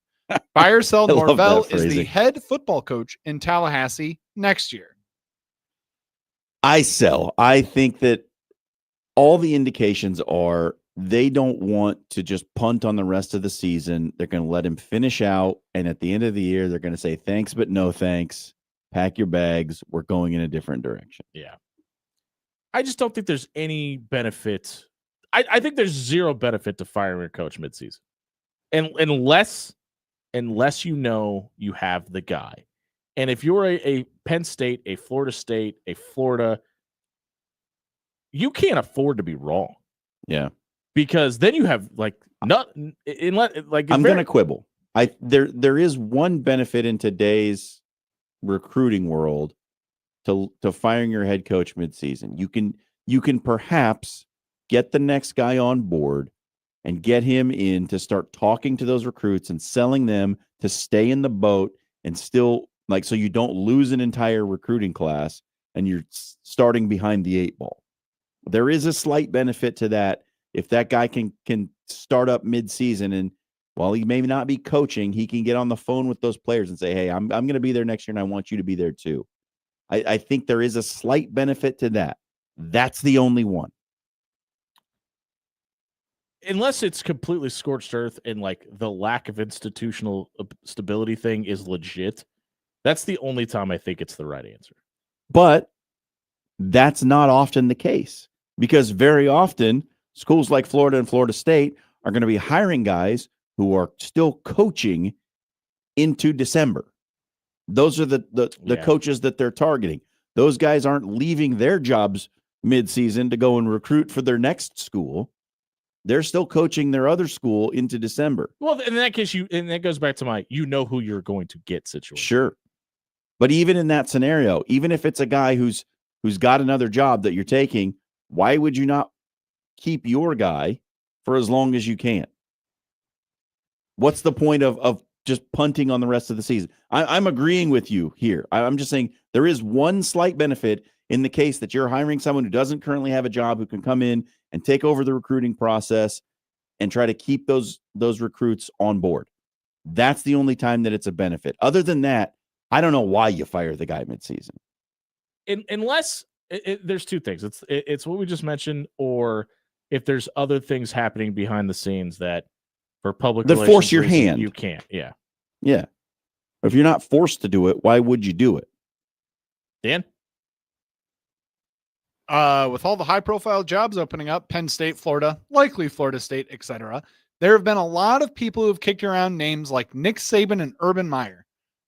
Buy or sell, Norvell is the head football coach in Tallahassee next year. I sell. I think that all the indications are they don't want to just punt on the rest of the season. They're going to let him finish out. And at the end of the year, they're going to say, thanks, but no thanks. Pack your bags. We're going in a different direction. Yeah. I just don't think there's any benefit. I think there's zero benefit to firing a coach midseason. And unless you know you have the guy. And if you're a Penn State, a Florida State, a Florida, you can't afford to be wrong. Yeah. Because then you have like I'm going to quibble. There is one benefit in today's recruiting world to firing your head coach midseason. You can perhaps get the next guy on board and get him in to start talking to those recruits and selling them to stay in the boat and still Like, so you don't lose an entire recruiting class and you're starting behind the 8 ball. There is a slight benefit to that. If that guy can start up mid-season, and while he may not be coaching, he can get on the phone with those players and say, hey, I'm going to be there next year and I want you to be there too. I think there is a slight benefit to that. That's the only one. Unless it's completely scorched earth and like the lack of institutional stability thing is legit, that's the only time I think it's the right answer. But that's not often the case, because very often schools like Florida and Florida State are going to be hiring guys who are still coaching into December. Those are the coaches that they're targeting. Those guys aren't leaving their jobs mid-season to go and recruit for their next school. They're still coaching their other school into December. Well, in that case, and that goes back to my, who you're going to get situation. Sure. But even in that scenario, even if it's a guy who's got another job that you're taking, why would you not keep your guy for as long as you can? What's the point of just punting on the rest of the season? I'm agreeing with you here. I'm just saying there is one slight benefit in the case that you're hiring someone who doesn't currently have a job, who can come in and take over the recruiting process and try to keep those recruits on board. That's the only time that it's a benefit. Other than that, I don't know why you fire the guy midseason. Unless there's two things. It's what we just mentioned, or if there's other things happening behind the scenes that for public that relations force your reasons, hand. you can't. Yeah. Yeah. If you're not forced to do it, why would you do it? Dan? With all the high-profile jobs opening up, Penn State, Florida, likely Florida State, etc., there have been a lot of people who have kicked around names like Nick Saban and Urban Meyer.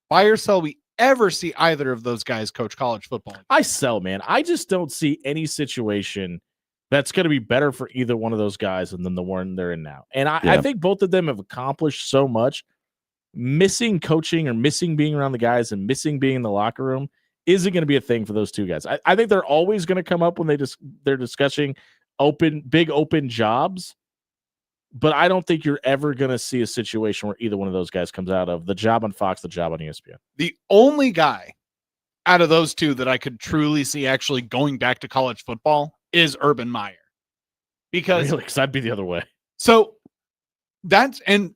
Buy or sell we ever see either of those guys coach college football? I sell, man. I just don't see any situation that's going to be better for either one of those guys than the one they're in now. And I think both of them have accomplished so much. Missing coaching or missing being around the guys and missing being in the locker room isn't going to be a thing for those two guys. I think they're always going to come up when they're discussing big open jobs, but I don't think you're ever going to see a situation where either one of those guys comes out of the job on Fox, the job on ESPN. The only guy out of those two that I could truly see actually going back to college football is Urban Meyer. Because I'd be the other way. So that's, and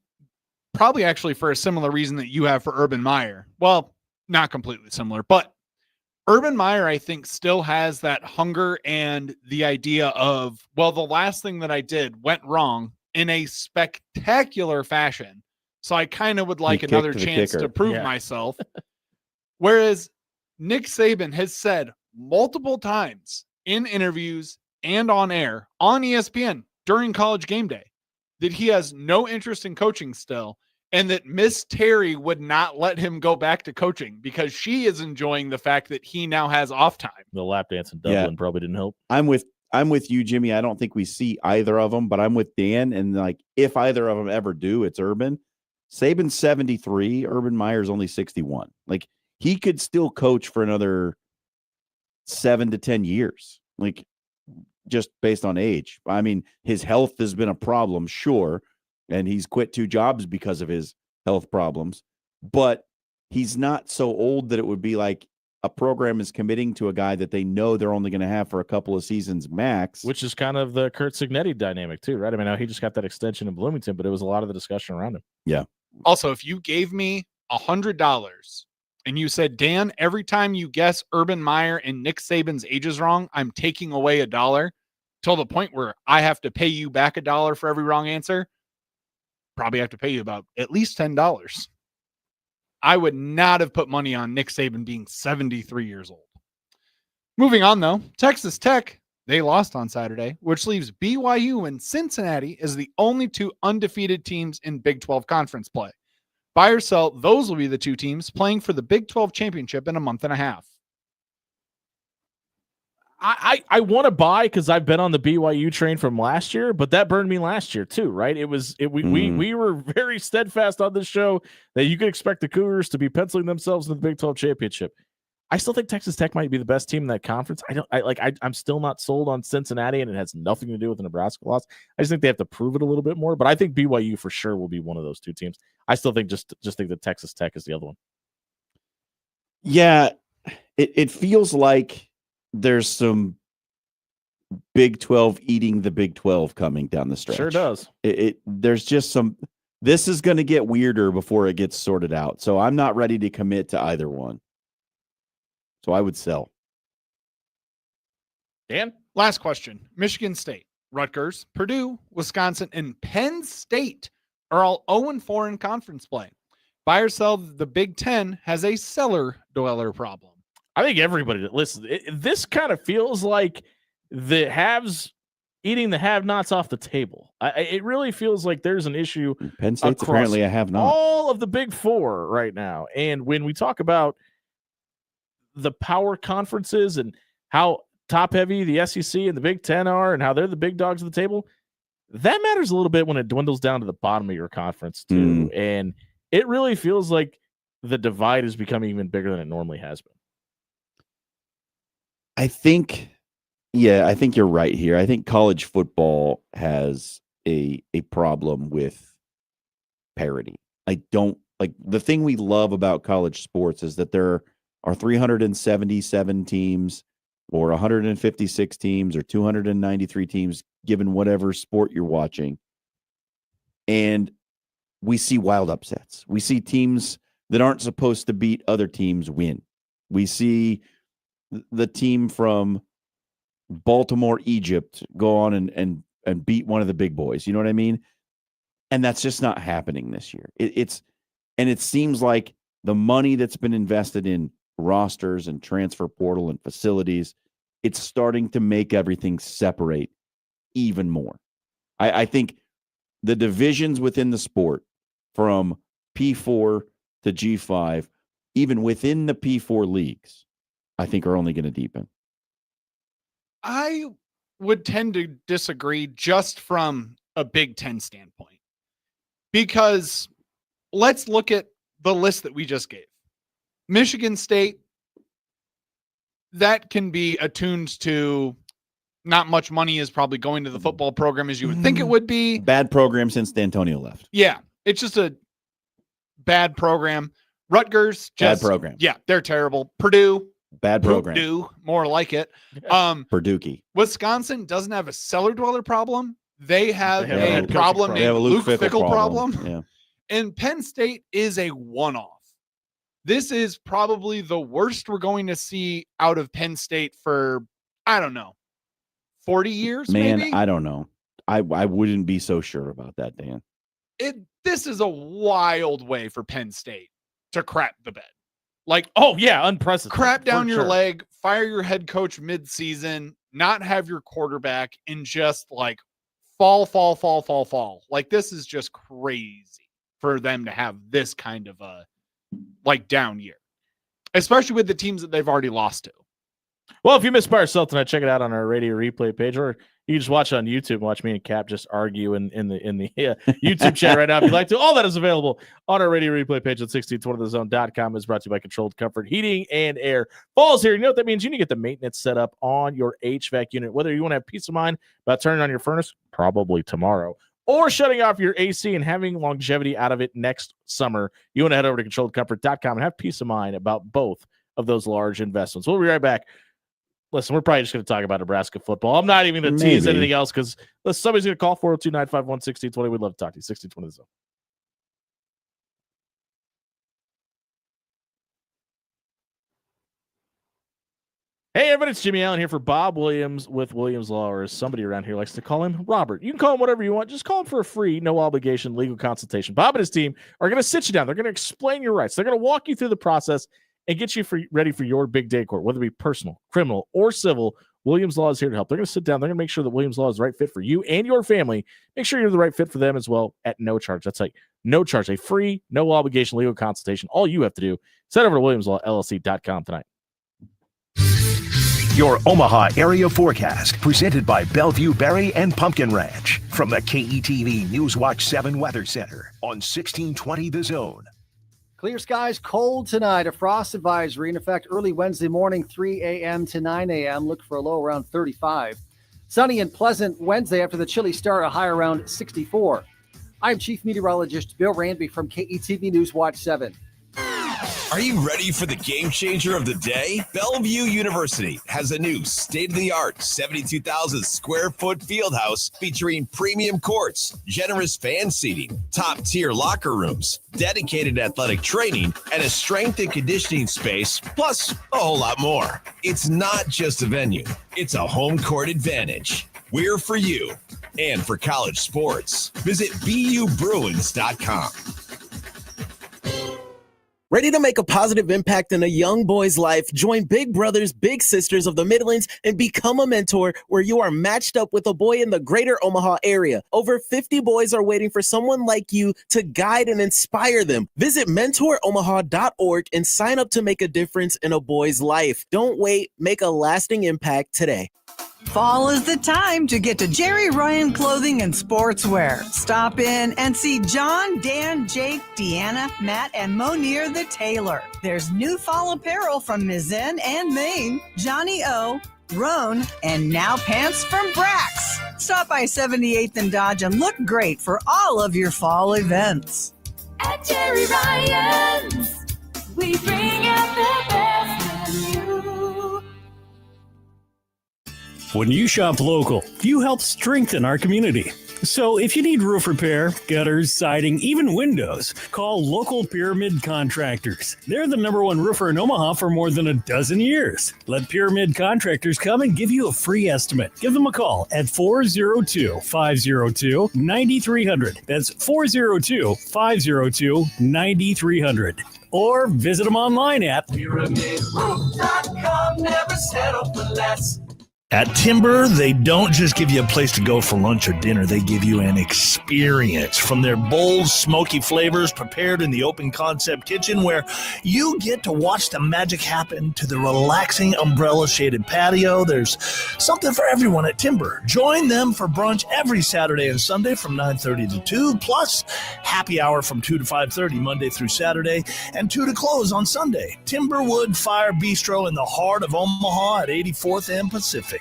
probably actually for a similar reason that you have for Urban Meyer. Well, not completely similar, but Urban Meyer, I think, still has that hunger and the idea of, well, the last thing that I did went wrong in a spectacular fashion. So I kind of would like another chance to prove myself. Whereas Nick Saban has said multiple times in interviews and on air on ESPN during College Game Day that he has no interest in coaching still, and that Miss Terry would not let him go back to coaching because she is enjoying the fact that he now has off time. The lap dance in Dublin probably didn't help. I'm with you, Jimmy. I don't think we see either of them, but I'm with Dan. And like, if either of them ever do, it's Urban. Saban's 73. Urban Meyer's only 61. Like, he could still coach for another 7 to 10 years. Like, just based on age. I mean, his health has been a problem, sure. And he's quit 2 jobs because of his health problems, but he's not so old that it would be like a program is committing to a guy that they know they're only going to have for a couple of seasons max. Which is kind of the Kurt Signetti dynamic too, right? I mean, now he just got that extension in Bloomington, but it was a lot of the discussion around him. Yeah. Also, if you gave me $100 and you said, Dan, every time you guess Urban Meyer and Nick Saban's age is wrong, I'm taking away $1 till the point where I have to pay you back $1 for every wrong answer, probably have to pay you about at least $10. I would not have put money on Nick Saban being 73 years old. Moving on, though, Texas Tech, they lost on Saturday, which leaves BYU and Cincinnati as the only 2 undefeated teams in Big 12 conference play. Buy or sell, those will be the 2 teams playing for the Big 12 championship in a month and a half. I want to buy because I've been on the BYU train from last year, but that burned me last year too, right? We were very steadfast on this show that you could expect the Cougars to be penciling themselves in the Big 12 championship. I still think Texas Tech might be the best team in that conference. I'm still not sold on Cincinnati, and it has nothing to do with the Nebraska loss. I just think they have to prove it a little bit more, but I think BYU for sure will be one of those 2 teams. I still think just think that Texas Tech is the other one. Yeah, it feels like there's some Big 12 eating the Big 12 coming down the stretch. Sure does. There's just some. This is going to get weirder before it gets sorted out. So I'm not ready to commit to either one. So I would sell. Dan? Last question. Michigan State, Rutgers, Purdue, Wisconsin, and Penn State are all 0-4 in conference play. Buy or sell, the Big Ten has a cellar dweller problem. I think everybody that listens, this kind of feels like the haves eating the have-nots off the table. It really feels like there's an issue. Penn State's apparently a have-not. All of the Big Four right now. And when we talk about the power conferences and how top-heavy the SEC and the Big Ten are and how they're the big dogs of the table, that matters a little bit when it dwindles down to the bottom of your conference, too. And it really feels like the divide is becoming even bigger than it normally has been. I think you're right here. I think college football has a problem with parity. I don't like the thing we love about college sports is that there are 377 teams or 156 teams or 293 teams given whatever sport you're watching. And we see wild upsets. We see teams that aren't supposed to beat other teams win. We see the team from Baltimore, Egypt, go on and beat one of the big boys. You know what I mean? And that's just not happening this year. It seems like the money that's been invested in rosters and transfer portal and facilities, it's starting to make everything separate even more. I think the divisions within the sport from P4 to G5, even within the P4 leagues, I think are only going to deepen. I would tend to disagree just from a Big Ten standpoint, because let's look at the list that we just gave. Michigan State, that can be attuned to not much money is probably going to the football program as you would think it would be. Bad program since D'Antonio left. Yeah, it's just a bad program. Rutgers, just, bad program. Yeah, they're terrible. Purdue, bad program. Purdue, more like it. Purdue. Wisconsin doesn't have a cellar dweller problem. They have a problem They have a named Luke Fickle problem. Yeah. And Penn State is a one-off. This is probably the worst we're going to see out of Penn State for, I don't know, 40 years, Man, maybe? I don't know. I wouldn't be so sure about that, Dan. This is a wild way for Penn State to crap the bed. Like, oh yeah, unprecedented. Crap down for your sure. leg, fire your head coach mid-season, not have your quarterback, and just like fall. Like, this is just crazy for them to have this kind of a like down year, especially with the teams that they've already lost to. Well, if you missed Buy or Sell tonight, check it out on our radio replay page, or you can just watch it on YouTube and watch me and Cap just argue in the YouTube chat right now if you'd like to. All that is available on our radio replay page at 1620thezone.com. Is brought to you by Controlled Comfort Heating and Air. Fall's here. You know what that means? You need to get the maintenance set up on your HVAC unit. Whether you want to have peace of mind about turning on your furnace, probably tomorrow, or shutting off your AC and having longevity out of it next summer, you want to head over to controlledcomfort.com and have peace of mind about both of those large investments. We'll be right back. Listen, we're probably just going to talk about Nebraska football. I'm not even going to tease anything else because somebody's going to call 402-951-1620. We'd love to talk to you. 1620 The Zone. Hey, everybody, it's Jimmy Allen here for Bob Williams with Williams Law, or as somebody around here likes to call him, Robert. You can call him whatever you want. Just call him for a free, no obligation legal consultation. Bob and his team are going to sit you down. They're going to explain your rights. They're going to walk you through the process and get you ready for your big day court, whether it be personal, criminal, or civil. Williams Law is here to help. They're going to sit down. They're going to make sure that Williams Law is the right fit for you and your family. Make sure you're the right fit for them as well at no charge. That's like no charge, a free, no obligation legal consultation. All you have to do is head over to WilliamsLawLLC.com tonight. Your Omaha area forecast presented by Bellevue Berry and Pumpkin Ranch from the KETV Newswatch 7 Weather Center on 1620 The Zone. Clear skies, cold tonight. A frost advisory in effect early Wednesday morning, 3 a.m. to 9 a.m. Look for a low around 35. Sunny and pleasant Wednesday after the chilly start, a high around 64. I'm Chief Meteorologist Bill Ranby from KETV Newswatch 7. Are you ready for the game changer of the day? Bellevue University has a new state-of-the-art 72,000 square foot field house featuring premium courts, generous fan seating, top-tier locker rooms, dedicated athletic training, and a strength and conditioning space, plus a whole lot more. It's not just a venue, it's a home court advantage. We're for you and for college sports. Visit BUBruins.com. Ready to make a positive impact in a young boy's life? Join Big Brothers Big Sisters of the Midlands and become a mentor where you are matched up with a boy in the greater Omaha area. Over 50 boys are waiting for someone like you to guide and inspire them. Visit mentoromaha.org and sign up to make a difference in a boy's life. Don't wait. Make a lasting impact today. Fall is the time to get to Jerry Ryan Clothing and Sportswear. Stop in and see John, Dan, Jake, Deanna, Matt, and Monier the Tailor. There's new fall apparel from Mizzen and Maine, Johnny O, Roan, and now pants from Brax. Stop by 78th and Dodge and look great for all of your fall events. At Jerry Ryan's, we bring out the best in you. When you shop local, you help strengthen our community. So if you need roof repair, gutters, siding, even windows, call local Pyramid Contractors. They're the #1 roofer in Omaha for more than a dozen years. Let Pyramid Contractors come and give you a free estimate. Give them a call at 402-502-9300. That's 402-502-9300. Or visit them online at PyramidRoof.com. Never settle for less. At Timber, they don't just give you a place to go for lunch or dinner. They give you an experience from their bold, smoky flavors prepared in the open concept kitchen where you get to watch the magic happen to the relaxing umbrella-shaded patio. There's something for everyone at Timber. Join them for brunch every Saturday and Sunday from 9:30 to 2, plus happy hour from 2 to 5:30 Monday through Saturday and 2 to close on Sunday. Timberwood Fire Bistro in the heart of Omaha at 84th and Pacific.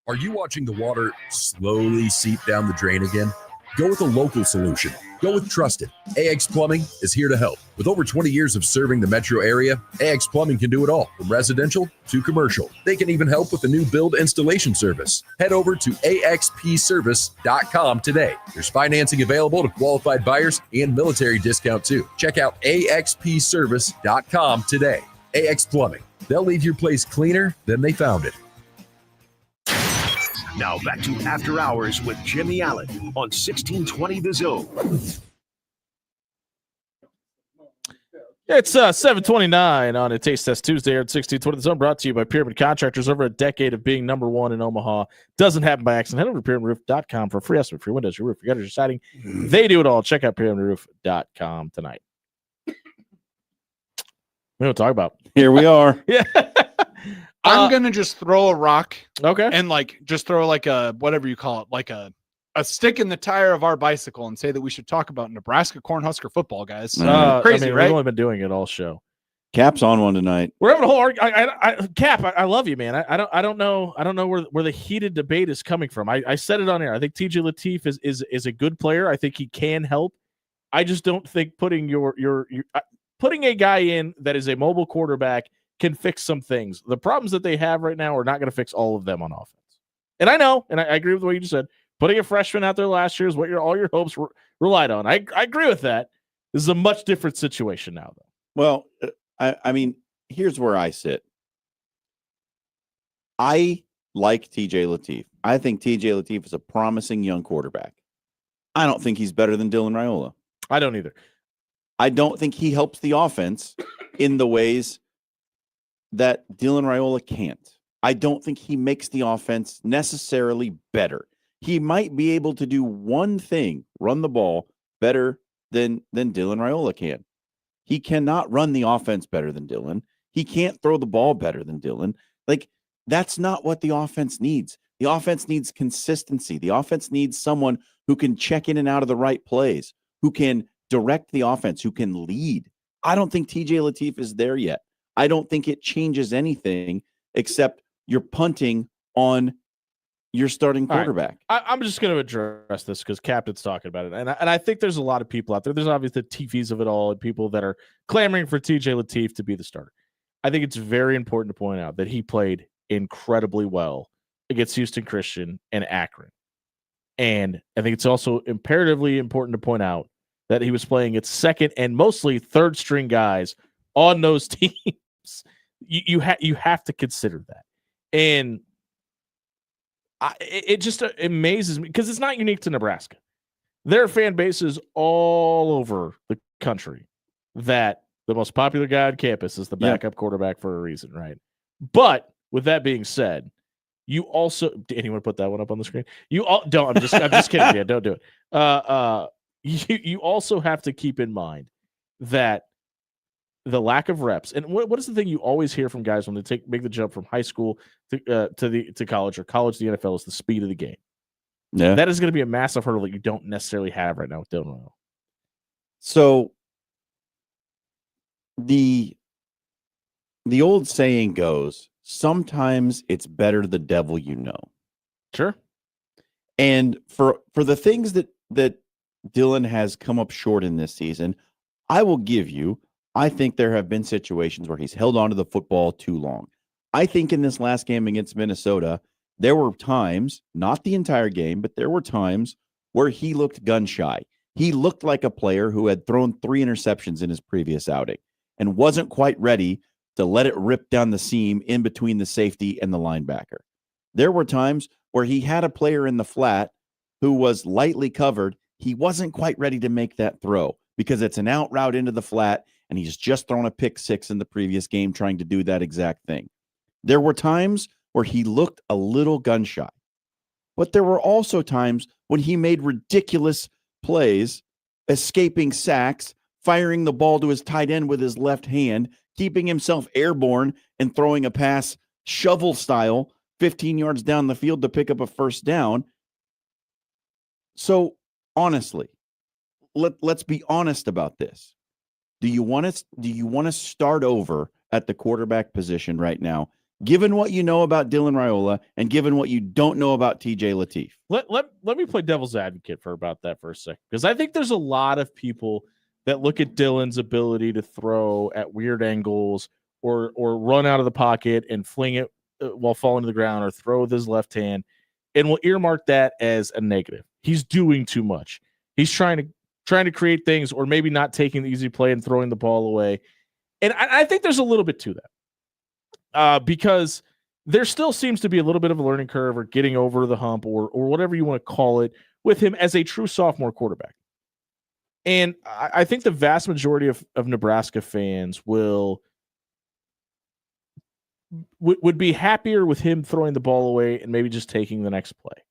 Are you watching the water slowly seep down the drain again? Go with a local solution. Go with Trusted. AX Plumbing is here to help. With over 20 years of serving the metro area, AX Plumbing can do it all, from residential to commercial. They can even help with the new build installation service. Head over to axpservice.com today. There's financing available to qualified buyers and military discount too. Check out axpservice.com today. AX Plumbing. They'll leave your place cleaner than they found it. Now back to After Hours with Jimmy Allen on 1620 The Zone. It's 7:29 on a Taste Test Tuesday here at 1620 The Zone, brought to you by Pyramid Contractors. Over a decade of being #1 in Omaha. Doesn't happen by accident. Head over to pyramidroof.com for a free estimate for your windows, your roof, your gutters, your siding. They do it all. Check out pyramidroof.com tonight. We don't talk about. Here we are. Yeah. I'm gonna just throw a rock, okay, and just throw like a whatever you call it, like a stick in the tire of our bicycle, and say that we should talk about Nebraska Cornhusker football, guys. Crazy, right? We've only been doing it all show. Cap's on one tonight. We're having a whole Cap. I love you, man. I don't know where the heated debate is coming from. I said it on air. I think TJ Lateef is a good player. I think he can help. I just don't think putting putting a guy in that is a mobile quarterback can fix some things. The problems that they have right now are not going to fix all of them on offense. And I know, and I agree with what you just said. Putting a freshman out there last year is what all your hopes relied on. I agree with that. This is a much different situation now, though. Well, I mean, here's where I sit. I like TJ Lateef. I think TJ Lateef is a promising young quarterback. I don't think he's better than Dylan Raiola. I don't either. I don't think he helps the offense in the ways that Dylan Raiola can't. I don't think he makes the offense necessarily better. He might be able to do one thing, run the ball better than Dylan Raiola can. He cannot run the offense better than Dylan. He can't throw the ball better than Dylan. Like, that's not what the offense needs. The offense needs consistency. The offense needs someone who can check in and out of the right plays, who can direct the offense, who can lead. I don't think TJ Lateef is there yet. I don't think it changes anything except you're punting on your starting All right. quarterback. I'm just going to address this because Captain's talking about it. And I think there's a lot of people out there. There's obviously the TVs of it all and people that are clamoring for TJ Lateef to be the starter. I think it's very important to point out that he played incredibly well against Houston Christian and Akron. And I think it's also imperatively important to point out that he was playing its second and mostly third string guys on those teams. You have to consider that. And it just amazes me because it's not unique to Nebraska. There are fan bases all over the country that the most popular guy on campus is the backup quarterback for a reason, right? But with that being said, you also anyone put that one up on the screen? You all don't. I'm just kidding. Yeah, don't do it. You also have to keep in mind that the lack of reps, and what is the thing you always hear from guys when they make the jump from high school to college or college to the NFL is the speed of the game. Yeah, that is going to be a massive hurdle that you don't necessarily have right now with Dylan Raiola. So the old saying goes, sometimes it's better the devil you know. Sure. And for the things that Dylan has come up short in this season, I will give you, I think there have been situations where he's held on to the football too long. I think in this last game against Minnesota, there were times, not the entire game, but there were times where he looked gun shy. He looked like a player who had thrown 3 interceptions in his previous outing and wasn't quite ready to let it rip down the seam in between the safety and the linebacker. There were times where he had a player in the flat who was lightly covered. He wasn't quite ready to make that throw because it's an out route into the flat, and he's just thrown a pick 6 in the previous game trying to do that exact thing. There were times where he looked a little gun shy, but there were also times when he made ridiculous plays, escaping sacks, firing the ball to his tight end with his left hand, keeping himself airborne and throwing a pass shovel style 15 yards down the field to pick up a first down. So honestly, let's be honest about this. Do you want to start over at the quarterback position right now, given what you know about Dylan Raiola and given what you don't know about TJ Lateef? Let me play devil's advocate about that for a second, because I think there's a lot of people that look at Dylan's ability to throw at weird angles or run out of the pocket and fling it while falling to the ground or throw with his left hand and will earmark that as a negative. He's doing too much. He's trying to create things, or maybe not taking the easy play and throwing the ball away. And I think there's a little bit to that because there still seems to be a little bit of a learning curve or getting over the hump or whatever you want to call it with him as a true sophomore quarterback. And I think the vast majority of Nebraska fans would be happier with him throwing the ball away and maybe just taking the next play.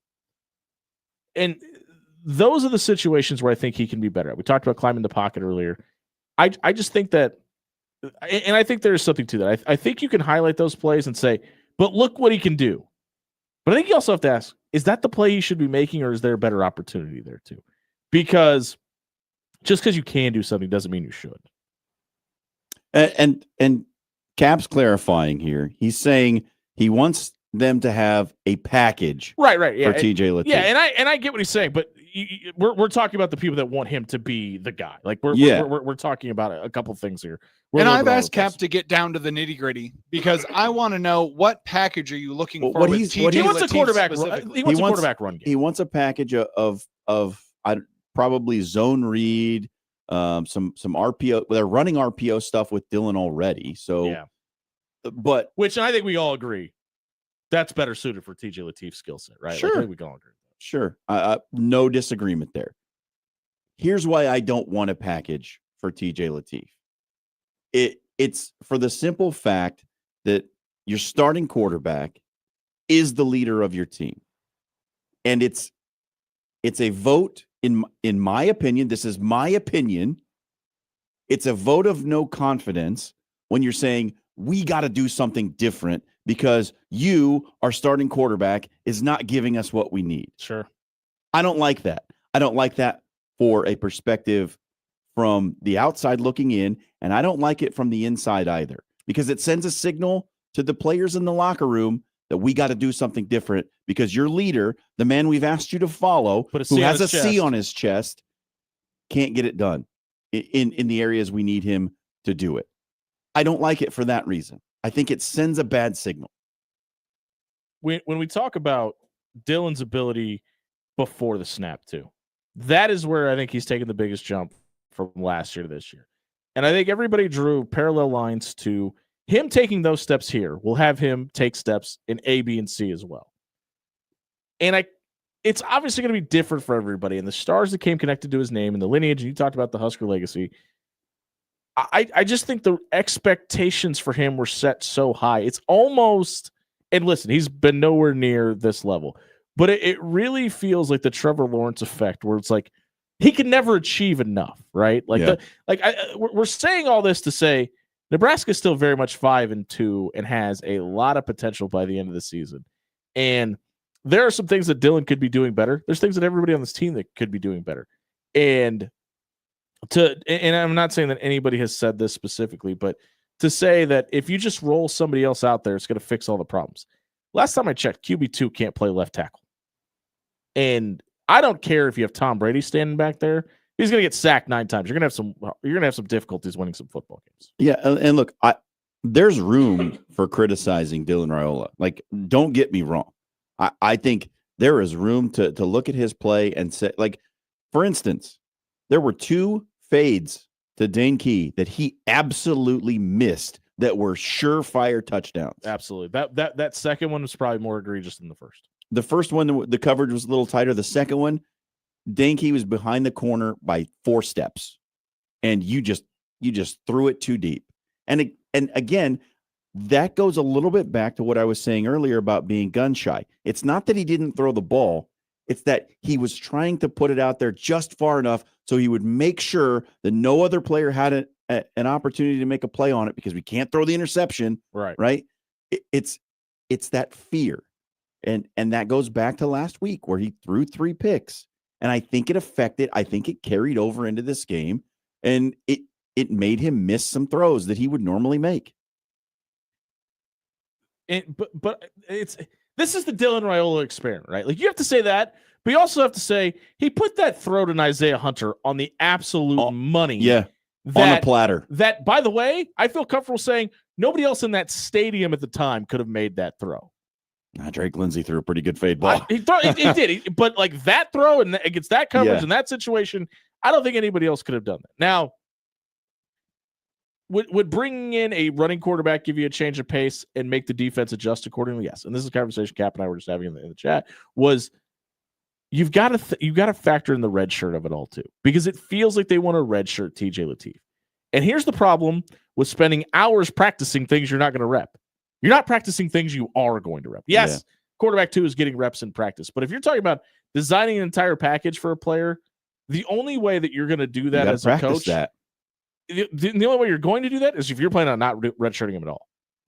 And those are the situations where I think he can be better at. We talked about climbing the pocket earlier. I just think that, and I think there's something to that. I think you can highlight those plays and say, but look what he can do. But I think you also have to ask, is that the play he should be making, or is there a better opportunity there too? Because just because you can do something doesn't mean you should. And Cap's clarifying here. He's saying he wants them to have a package, right? Yeah, for TJ Lateef. Yeah, and I get what he's saying, but we're talking about the people that want him to be the guy. Like we're talking about a couple things here. And I've asked Cap to get down to the nitty gritty because I want to know, what package are you looking for? With TJ he wants a quarterback. He wants a quarterback run game. He wants a package of probably zone read, some RPO. They're running RPO stuff with Dylan already. So, yeah. But which I think we all agree that's better suited for TJ Lateef's skill set, right? Sure, like, I think we can all agree. Sure, no disagreement there. Here's why I don't want a package for TJ Lateef. It's for the simple fact that your starting quarterback is the leader of your team, and it's a vote in my opinion. This is my opinion. It's a vote of no confidence when you're saying we got to do something different because our starting quarterback is not giving us what we need. Sure. I don't like that. I don't like that for a perspective from the outside looking in, and I don't like it from the inside either, because it sends a signal to the players in the locker room that we got to do something different because your leader, the man we've asked you to follow, Put a C who on has a his C chest. on his chest, can't get it done in the areas we need him to do it. I don't like it for that reason. I think it sends a bad signal. When we talk about Dylan's ability before the snap too, that is where I think he's taken the biggest jump from last year to this year. And I think everybody drew parallel lines to him taking those steps here. We'll have him take steps in A, B, and C as well. And it's obviously going to be different for everybody. And the stars that came connected to his name and the lineage, and you talked about the Husker legacy. I just think the expectations for him were set so high. It's almost, and listen, he's been nowhere near this level, but it really feels like the Trevor Lawrence effect where it's like he can never achieve enough, right? Like, we're saying all this to say Nebraska is still very much 5-2 and has a lot of potential by the end of the season. And there are some things that Dylan could be doing better. There's things that everybody on this team that could be doing better. And I'm not saying that anybody has said this specifically, but to say that if you just roll somebody else out there, it's going to fix all the problems. Last time I checked, QB2 can't play left tackle. And I don't care if you have Tom Brady standing back there. He's going to get sacked 9 times. You're going to have some difficulties winning some football games. Yeah, and look, there's room for criticizing Dylan Raiola. Like, don't get me wrong. I think there is room to look at his play and say, like, for instance, there were 2 fades to Dane Key that he absolutely missed that were surefire touchdowns. Absolutely. That second one was probably more egregious than the first. The first one, the coverage was a little tighter. The second one, Dane Key was behind the corner by 4 steps, and you just threw it too deep. And again, that goes a little bit back to what I was saying earlier about being gun shy. It's not that he didn't throw the ball. It's that he was trying to put it out there just far enough so he would make sure that no other player had an opportunity to make a play on it because we can't throw the interception. Right. It's that fear. And that goes back to last week where he threw 3 picks. And I think it carried over into this game, and it made him miss some throws that he would normally make. But this is the Dylan Raiola experiment, right? Like, you have to say that, but you also have to say he put that throw to Isaiah Hunter on the absolute money. Yeah, on the platter. That, by the way, I feel comfortable saying nobody else in that stadium at the time could have made that throw. Drake Lindsay threw a pretty good fade ball. He did. But like that throw and against that coverage in that situation, I don't think anybody else could have done that. Now, would bringing in a running quarterback give you a change of pace and make the defense adjust accordingly? Yes. And this is a conversation Cap and I were just having in the chat. Was you've got to factor in the red shirt of it all too, because it feels like they want to red shirt TJ Lateef. And here's the problem with spending hours practicing things you're not going to rep. You're not practicing things you are going to rep. Yes, quarterback 2 is getting reps in practice, but if you're talking about designing an entire package for a player, the only way that you're going to do that as a coach, the only way you're going to do that is if you're planning on not redshirting him at all.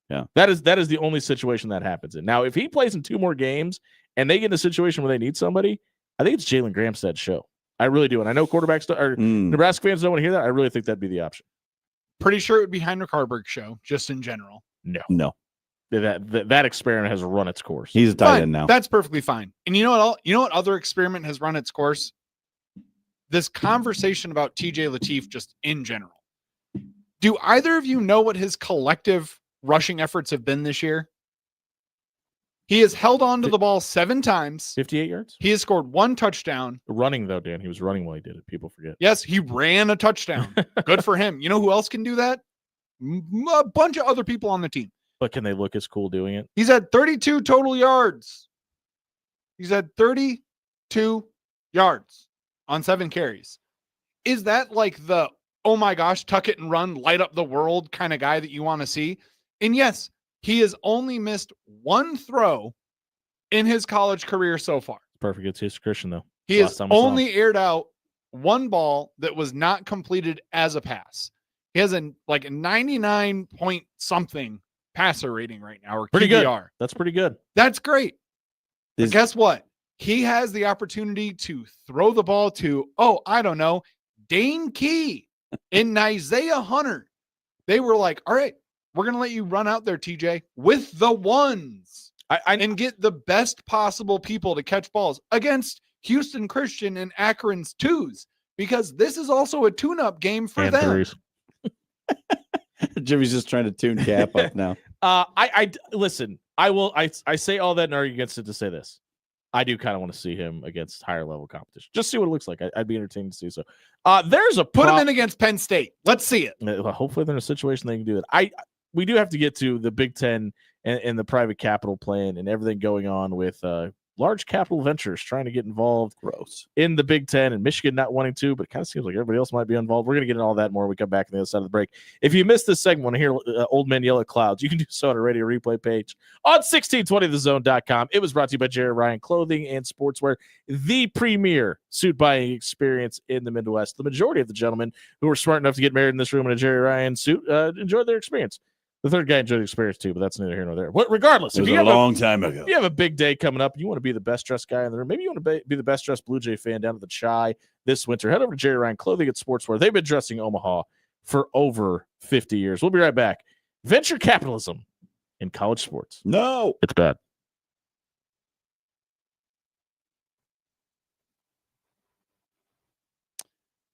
Yeah, that is the only situation that happens in. Now, if he plays in 2 more games and they get in a situation where they need somebody, I think it's Jalen Gramstad's show. I really do, and I know quarterbacks or Nebraska fans don't want to hear that. I really think that'd be the option. Pretty sure it would be Heinrich Harburg's show, just in general. No. That experiment has run its course. He's a tight end now. That's perfectly fine. And you know what other experiment has run its course? This conversation about TJ Lateef just in general. Do either of you know what his collective rushing efforts have been this year? He has held on to the ball 7 times. 58 yards? He has scored 1 touchdown. Running, though, Dan. He was running while he did it. People forget. Yes, he ran a touchdown. Good for him. You know who else can do that? A bunch of other people on the team. But can they look as cool doing it? He's at 32 total yards. He's at 32 yards on 7 carries. Is that like the, oh my gosh, tuck it and run, light up the world kind of guy that you want to see? And yes, he has only missed 1 throw in his college career so far. Perfect. It's his Christian, though. He has only aired out 1 ball that was not completed as a pass. He has a 99 point something passer rating right now, or pretty QBR. Good. That's pretty good. That's great. But guess what? He has the opportunity to throw the ball to, I don't know, Dane Key and Isaiah Hunter. They were like, all right, we're going to let you run out there, TJ, with the ones. and get the best possible people to catch balls against Houston Christian and Akron's twos, because this is also a tune-up game for And them. threes. Jimmy's just trying to tune Cap up now. I listen. I say all that and argue against it to say this. I do kind of want to see him against higher level competition. Just see what it looks like. I'd be entertained to see. So, there's a Put him in against Penn State. Let's see it. Hopefully, they're in a situation they can do it. We do have to get to the Big Ten and the private capital plan and everything going on with large capital ventures trying to get involved in the Big Ten, and Michigan not wanting to, but it kind of seems like everybody else might be involved. We're going to get into all that more when we come back on the other side of the break. If you missed this segment, want to hear old men yell at clouds, you can do so on a radio replay page on 1620thezone.com. It was brought to you by Jerry Ryan Clothing and Sportswear, the premier suit buying experience in the Midwest. The majority of the gentlemen who were smart enough to get married in this room in a Jerry Ryan suit enjoyed their experience. The third guy enjoyed the experience too, but that's neither here nor there. Regardless, it was a long time ago. If you have a big day coming up, you want to be the best dressed guy in the room. Maybe you want to be the best dressed Blue Jay fan down at the Chai this winter. Head over to Jerry Ryan Clothing and Sportswear. They've been dressing Omaha for over 50 years. We'll be right back. Venture capitalism in college sports. No, it's bad.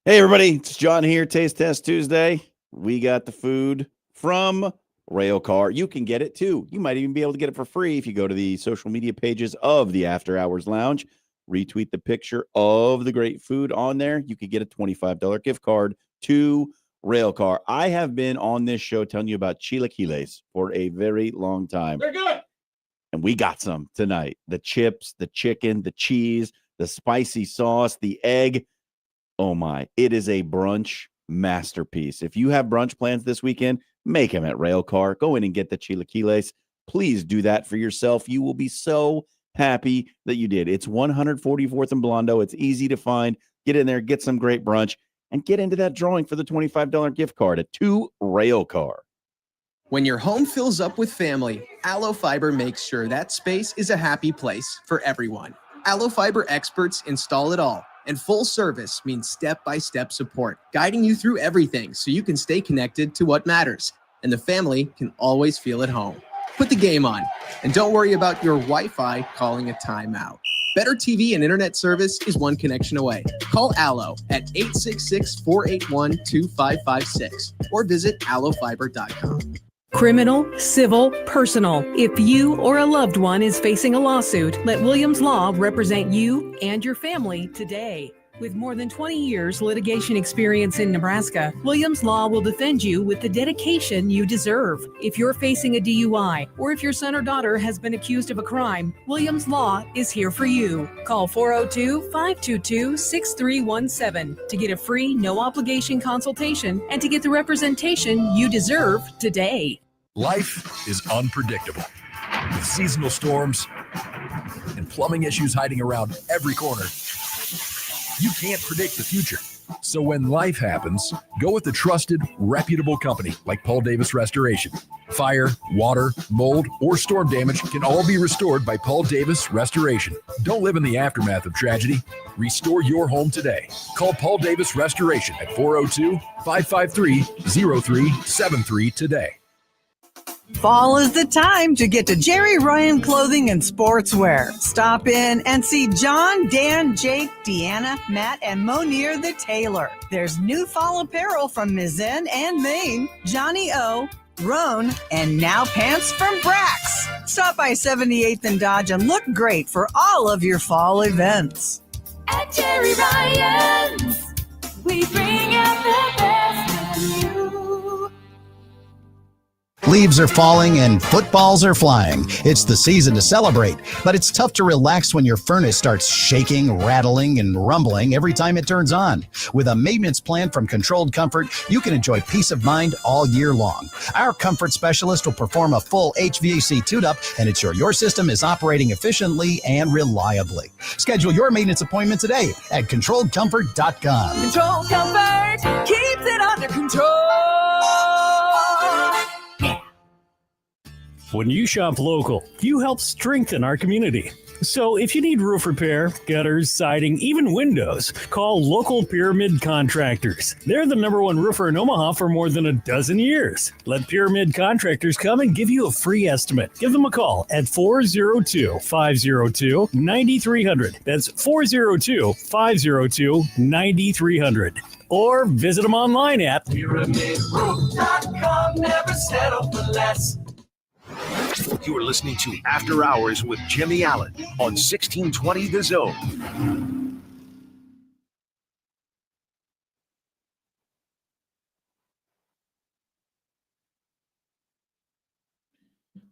Hey, everybody. It's John here. Taste Test Tuesday. We got the food from Railcar. You can get it too. You might even be able to get it for free if you go to the social media pages of the After Hours Lounge. Retweet the picture of the great food on there. You could get a $25 gift card to Railcar. I have been on this show telling you about chilaquiles for a very long time. They're good. And we got some tonight. The chips, the chicken, the cheese, the spicy sauce, the egg. Oh my, it is a brunch masterpiece. If you have brunch plans this weekend, make them at Railcar. Go in and get the chilaquiles. Please do that for yourself. You will be so happy that you did. It's 144th and Blondo. It's easy to find. Get in there, get some great brunch, and get into that drawing for the $25 gift card to Railcar. When your home fills up with family, Allo Fiber makes sure that space is a happy place for everyone. Allo Fiber experts install it all. And full service means step-by-step support, guiding you through everything so you can stay connected to what matters, and the family can always feel at home. Put the game on, and don't worry about your Wi-Fi calling a timeout. Better TV and internet service is one connection away. Call Allo at 866-481-2556 or visit allofiber.com. Criminal, civil, personal. If you or a loved one is facing a lawsuit, let Williams Law represent you and your family today. With more than 20 years litigation experience in Nebraska, Williams Law will defend you with the dedication you deserve. If you're facing a DUI or if your son or daughter has been accused of a crime, Williams Law is here for you. Call 402-522-6317 to get a free, no-obligation consultation and to get the representation you deserve today. Life is unpredictable, with seasonal storms and plumbing issues hiding around every corner. You can't predict the future. So when life happens, go with a trusted, reputable company like Paul Davis Restoration. Fire, water, mold, or storm damage can all be restored by Paul Davis Restoration. Don't live in the aftermath of tragedy. Restore your home today. Call Paul Davis Restoration at 402-553-0373 today. Fall is the time to get to Jerry Ryan Clothing and Sportswear. Stop in and see John, Dan, Jake, Deanna, Matt, and Monier the Tailor. There's new fall apparel from Mizzen and Maine, Johnny O, Roan, and now pants from Brax. Stop by 78th and Dodge and look great for all of your fall events. At Jerry Ryan's, we bring out the best in you. Leaves are falling and footballs are flying. It's the season to celebrate, but it's tough to relax when your furnace starts shaking, rattling, and rumbling every time it turns on. With a maintenance plan from Controlled Comfort, you can enjoy peace of mind all year long. Our comfort specialist will perform a full HVAC tune-up and ensure your system is operating efficiently and reliably. Schedule your maintenance appointment today at ControlledComfort.com. Control Comfort keeps it under control. When you shop local, you help strengthen our community. So if you need roof repair, gutters, siding, even windows, call local Pyramid Contractors. They're the #1 roofer in Omaha for more than a dozen years. Let Pyramid Contractors come and give you a free estimate. Give them a call at 402-502-9300. That's 402-502-9300. Or visit them online at PyramidRoof.com. Never settle for less. You are listening to After Hours with Jimmy Allen on 1620 The Zone.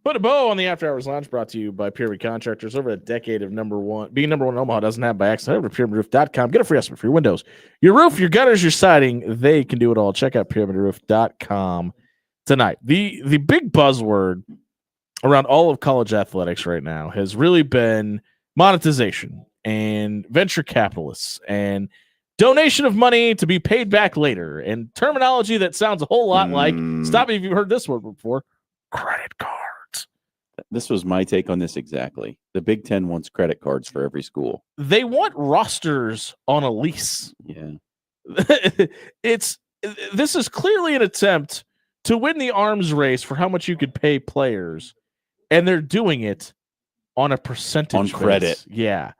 Put a bow on the After Hours Lounge, brought to you by Pyramid Contractors. Over a decade of being number one in Omaha doesn't happen by accident. Over to PyramidRoof.com. Get a free estimate for your windows, your roof, your gutters, your siding. They can do it all. Check out PyramidRoof.com tonight. The big buzzword around all of college athletics right now has really been monetization and venture capitalists and donation of money to be paid back later, and terminology that sounds a whole lot like, stop me if you've heard this word before, credit cards. This was my take on this exactly. The Big Ten wants credit cards for every school. They want rosters on a lease. Yeah. This is clearly an attempt to win the arms race for how much you could pay players, and they're doing it on a percentage on credit. base. Yeah.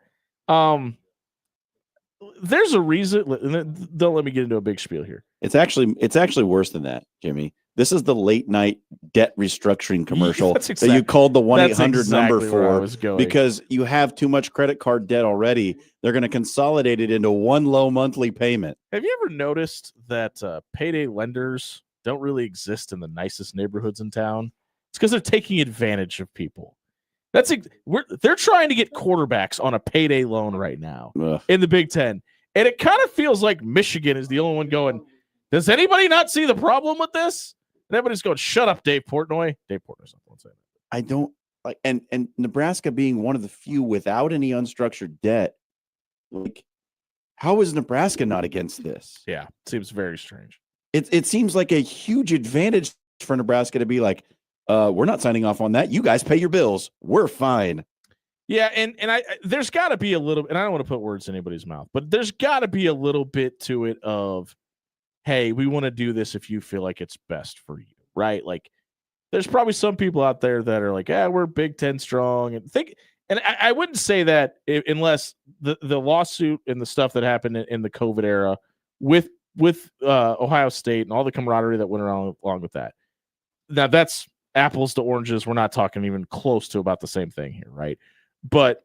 There's a reason. Don't let me get into a big spiel here. It's actually worse than that, Jimmy. This is the late night debt restructuring commercial that you called the 1-800 number for because you have too much credit card debt already. They're going to consolidate it into one low monthly payment. Have you ever noticed that payday lenders don't really exist in the nicest neighborhoods in town? It's because they're taking advantage of people. They're trying to get quarterbacks on a payday loan right now in the Big Ten. And it kind of feels like Michigan is the only one going, does anybody not see the problem with this? And everybody's going, shut up, Dave Portnoy. Dave Portnoy's not the one saying that. I don't like, and Nebraska being one of the few without any unstructured debt. Like, how is Nebraska not against this? Yeah, seems very strange. It seems like a huge advantage for Nebraska to be like, we're not signing off on that. You guys pay your bills. We're fine. Yeah, and there's got to be a little, and I don't want to put words in anybody's mouth, but there's got to be a little bit to it of, hey, we want to do this if you feel like it's best for you, right? Like, there's probably some people out there that are like, we're Big Ten strong, and I wouldn't say that unless the lawsuit and the stuff that happened in the COVID era with Ohio State and all the camaraderie that went along with that. Now that's apples to oranges. We're not talking even close to about the same thing here, right? But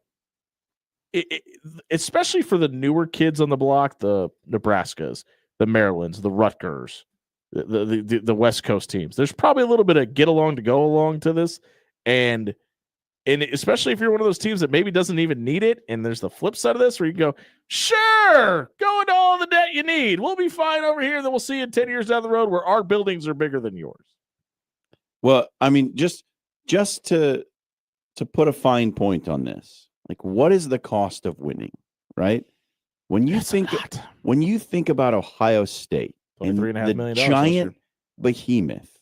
especially for the newer kids on the block, the Nebraskas, the Marylands, the Rutgers, the West Coast teams, there's probably a little bit of get along to go along to this. And especially if you're one of those teams that maybe doesn't even need it, and there's the flip side of this where you go, sure, go into all the debt you need. We'll be fine over here. Then we'll see you 10 years down the road where our buildings are bigger than yours. Well, I mean, just to put a fine point on this, like, what is the cost of winning, right? When you think about Ohio State and the giant behemoth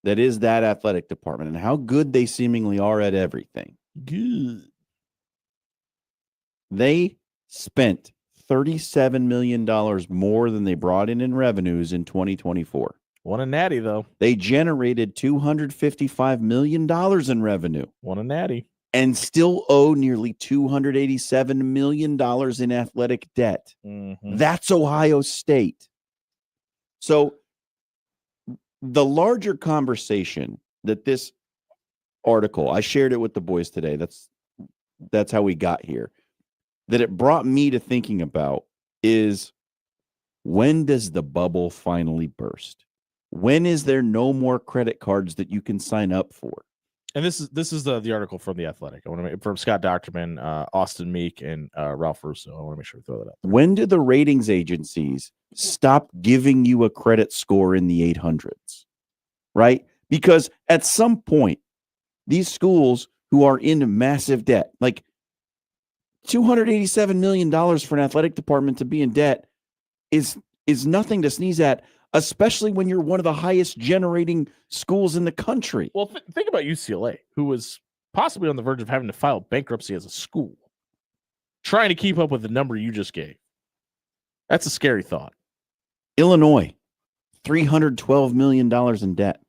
that is that athletic department and how good they seemingly are at everything. Good. They spent $37 million more than they brought in revenues in 2024. Won a natty, though. They generated $255 million in revenue. Won a natty. And still owe nearly $287 million in athletic debt. Mm-hmm. That's Ohio State. So the larger conversation that this article, I shared it with the boys today. That's how we got here. That it brought me to thinking about is, when does the bubble finally burst? When is there no more credit cards that you can sign up for? And this is the article from The Athletic. I want to make from Scott Docterman, Austin Meek, and Ralph Russo. I want to make sure we throw that up. When do the ratings agencies stop giving you a credit score in the 800s? Right? Because at some point, these schools who are in massive debt, like $287 million for an athletic department to be in debt is nothing to sneeze at, especially when you're one of the highest generating schools in the country. Well, think about UCLA, who was possibly on the verge of having to file bankruptcy as a school, trying to keep up with the number you just gave. That's a scary thought. Illinois, $312 million in debt.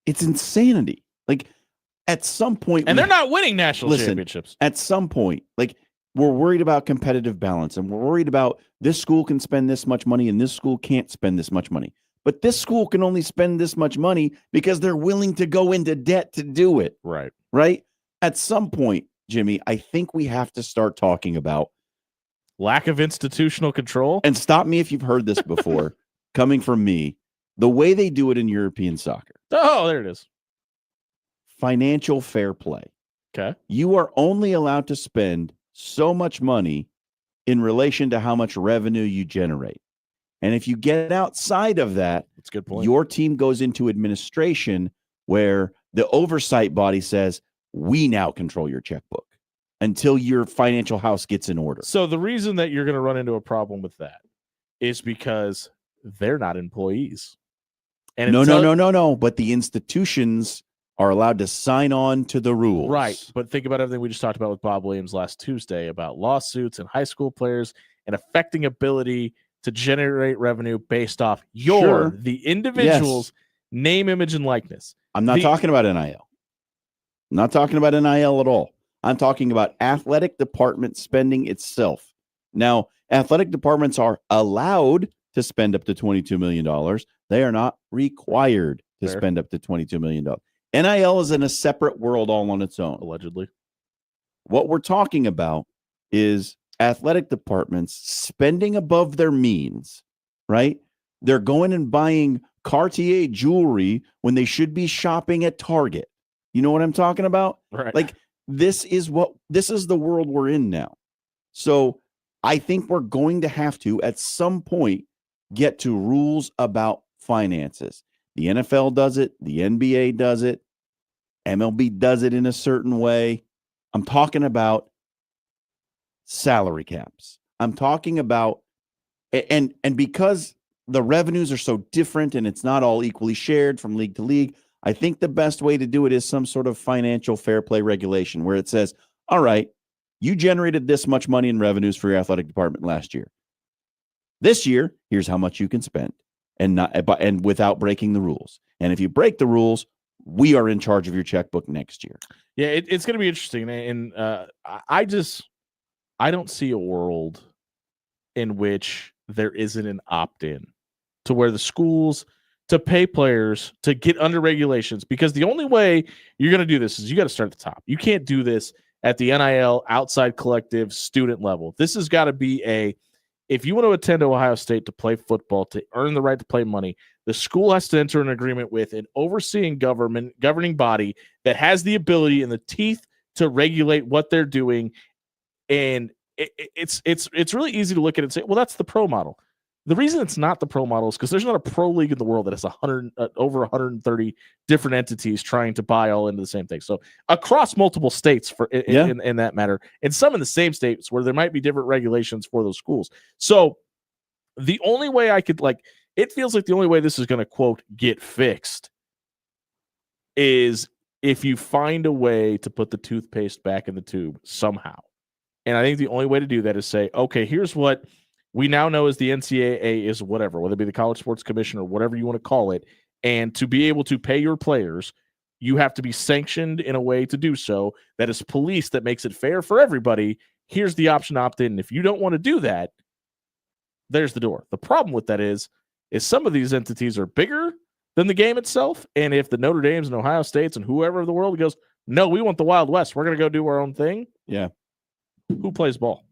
It's insanity. Like, at some point, And they're not winning national championships. At some point, like, we're worried about competitive balance, and we're worried about this school can spend this much money and this school can't spend this much money. But this school can only spend this much money because they're willing to go into debt to do it. Right. Right? At some point, Jimmy, I think we have to start talking about lack of institutional control. And stop me if you've heard this before, coming from me, the way they do it in European soccer. Oh, there it is. Financial fair play. Okay. You are only allowed to spend so much money in relation to how much revenue you generate. And if you get outside of that, that's a good point. Your team goes into administration where the oversight body says, we now control your checkbook until your financial house gets in order. So the reason that you're going to run into a problem with that is because they're not employees. And No. But the institutions are allowed to sign on to the rules. Right. But think about everything we just talked about with Bob Williams last Tuesday about lawsuits and high school players and affecting ability to generate revenue based off the individual's name, image, and likeness. I'm not talking about NIL. I'm not talking about NIL at all. I'm talking about athletic department spending itself. Now, athletic departments are allowed to spend up to $22 million. They are not required to spend up to $22 million. NIL is in a separate world all on its own. Allegedly. What we're talking about is athletic departments spending above their means, right? They're going and buying Cartier jewelry when they should be shopping at Target. You know what I'm talking about? Right. Like, this is the world we're in now. So I think we're going to have to, at some point, get to rules about finances. The NFL does it. The NBA does it. MLB does it in a certain way. I'm talking about salary caps. I'm talking about, and because the revenues are so different and it's not all equally shared from league to league, I think the best way to do it is some sort of financial fair play regulation where it says, all right, you generated this much money in revenues for your athletic department last year. This year, here's how much you can spend and without breaking the rules. And if you break the rules, we are in charge of your checkbook next year. Yeah, it's going to be interesting. And I don't see a world in which there isn't an opt-in to where the schools to pay players to get under regulations, because the only way you're going to do this is you got to start at the top. You can't do this at the NIL outside collective student level. This has got to be if you want to attend Ohio State to play football, to earn the right to play money, the school has to enter an agreement with an overseeing governing body that has the ability and the teeth to regulate what they're doing. And it's really easy to look at it and say, well, that's the pro model. The reason it's not the pro model is because there's not a pro league in the world that has over 130 different entities trying to buy all into the same thing. So across multiple states in that matter, and some in the same states where there might be different regulations for those schools. So the only way it feels like the only way this is going to, quote, get fixed is if you find a way to put the toothpaste back in the tube somehow. And I think the only way to do that is say, okay, here's what we now know is the NCAA is whatever, whether it be the College Sports Commission or whatever you want to call it. And to be able to pay your players, you have to be sanctioned in a way to do so that is policed, that makes it fair for everybody. Here's the option to opt in. If you don't want to do that, there's the door. The problem with that is some of these entities are bigger than the game itself. And if the Notre Dames and Ohio States and whoever in the world goes, no, we want the Wild West, we're going to go do our own thing. Yeah. Who plays ball?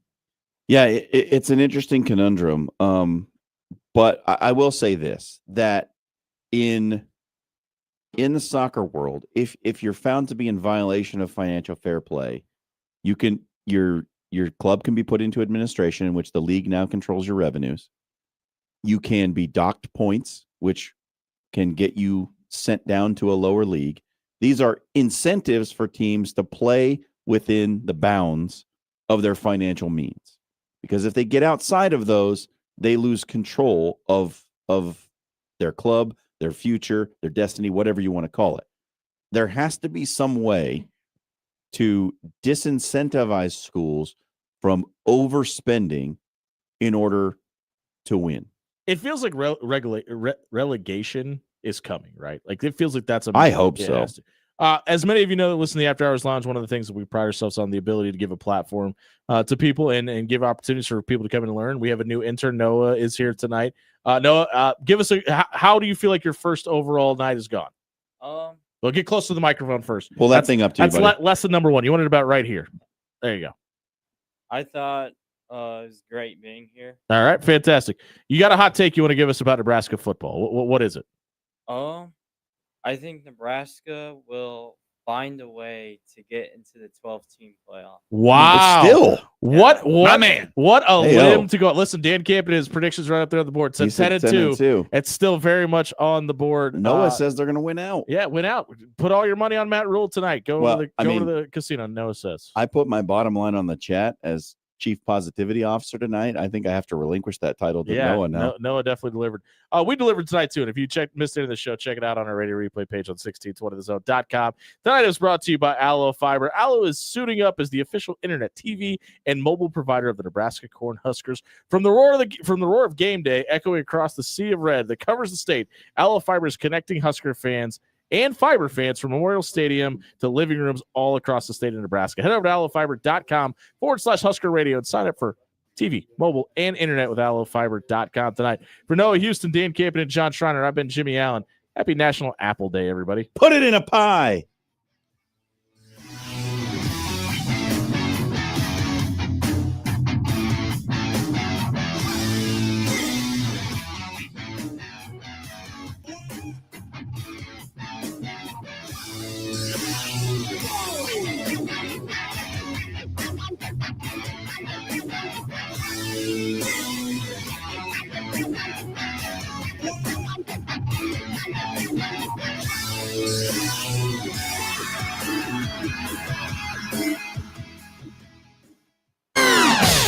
Yeah, it's an interesting conundrum. But I will say this, that in the soccer world, if you're found to be in violation of financial fair play, you can your club can be put into administration, in which the league now controls your revenues. You can be docked points, which can get you sent down to a lower league. These are incentives for teams to play within the bounds of their financial means. Because if they get outside of those, they lose control of their club, their future, their destiny, whatever you want to call it. there has to be some way to disincentivize schools from overspending in order to win. It feels like relegation is coming, right? Like it feels like that's a. I hope it so. has to. As many of you know that listen to the After Hours Lounge, one of the things that we pride ourselves on the ability to give a platform to people and give opportunities for people to come in and learn. We have a new intern, Noah, is here tonight. Noah, give us how do you feel like your first overall night has gone? Well, get close to the microphone first. Pull that thing up to you, That's buddy. lesson number one. You want it about right here. There you go. I thought it was great being here. All right, fantastic. You got a hot take you want to give us about Nebraska football? What is it? I think Nebraska will find a way to get into the 12-team playoff. Wow! But still, what My man. What a Hey-o. limb to go! Listen, Dan Camp and his predictions right up there on the board. He Said said 10-2. 10-2. It's still very much on the board. Noah says they're going to win out. Yeah, win out. Put all your money on Matt Rule tonight. Go Well, to I mean, the casino. Noah says. I put my bottom line on the chat as Chief Positivity Officer tonight. I think I have to relinquish that title to Noah now. Noah definitely delivered. We delivered tonight too. And if you missed any of the show, check it out on our radio replay page on 1620thezone.com. Tonight is brought to you by Allo Fiber. Allo is suiting up as the official internet, TV, and mobile provider of the Nebraska Cornhuskers. From the roar of game day echoing across the sea of red that covers the state, Allo Fiber is connecting Husker fans and fiber fans from Memorial Stadium to living rooms all across the state of Nebraska. Head over to allofiber.com/Husker Radio and sign up for TV, mobile, and internet with allofiber.com tonight. For Noah Houston, Dan Campen, and John Schreiner, I've been Jimmy Allen. Happy National Apple Day, everybody. Put it in a pie.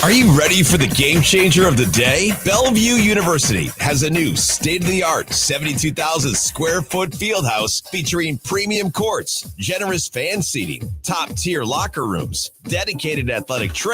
Are you ready for the game changer of the day? Bellevue University has a new state-of-the-art 72,000 square foot fieldhouse featuring premium courts, generous fan seating, top-tier locker rooms, dedicated athletic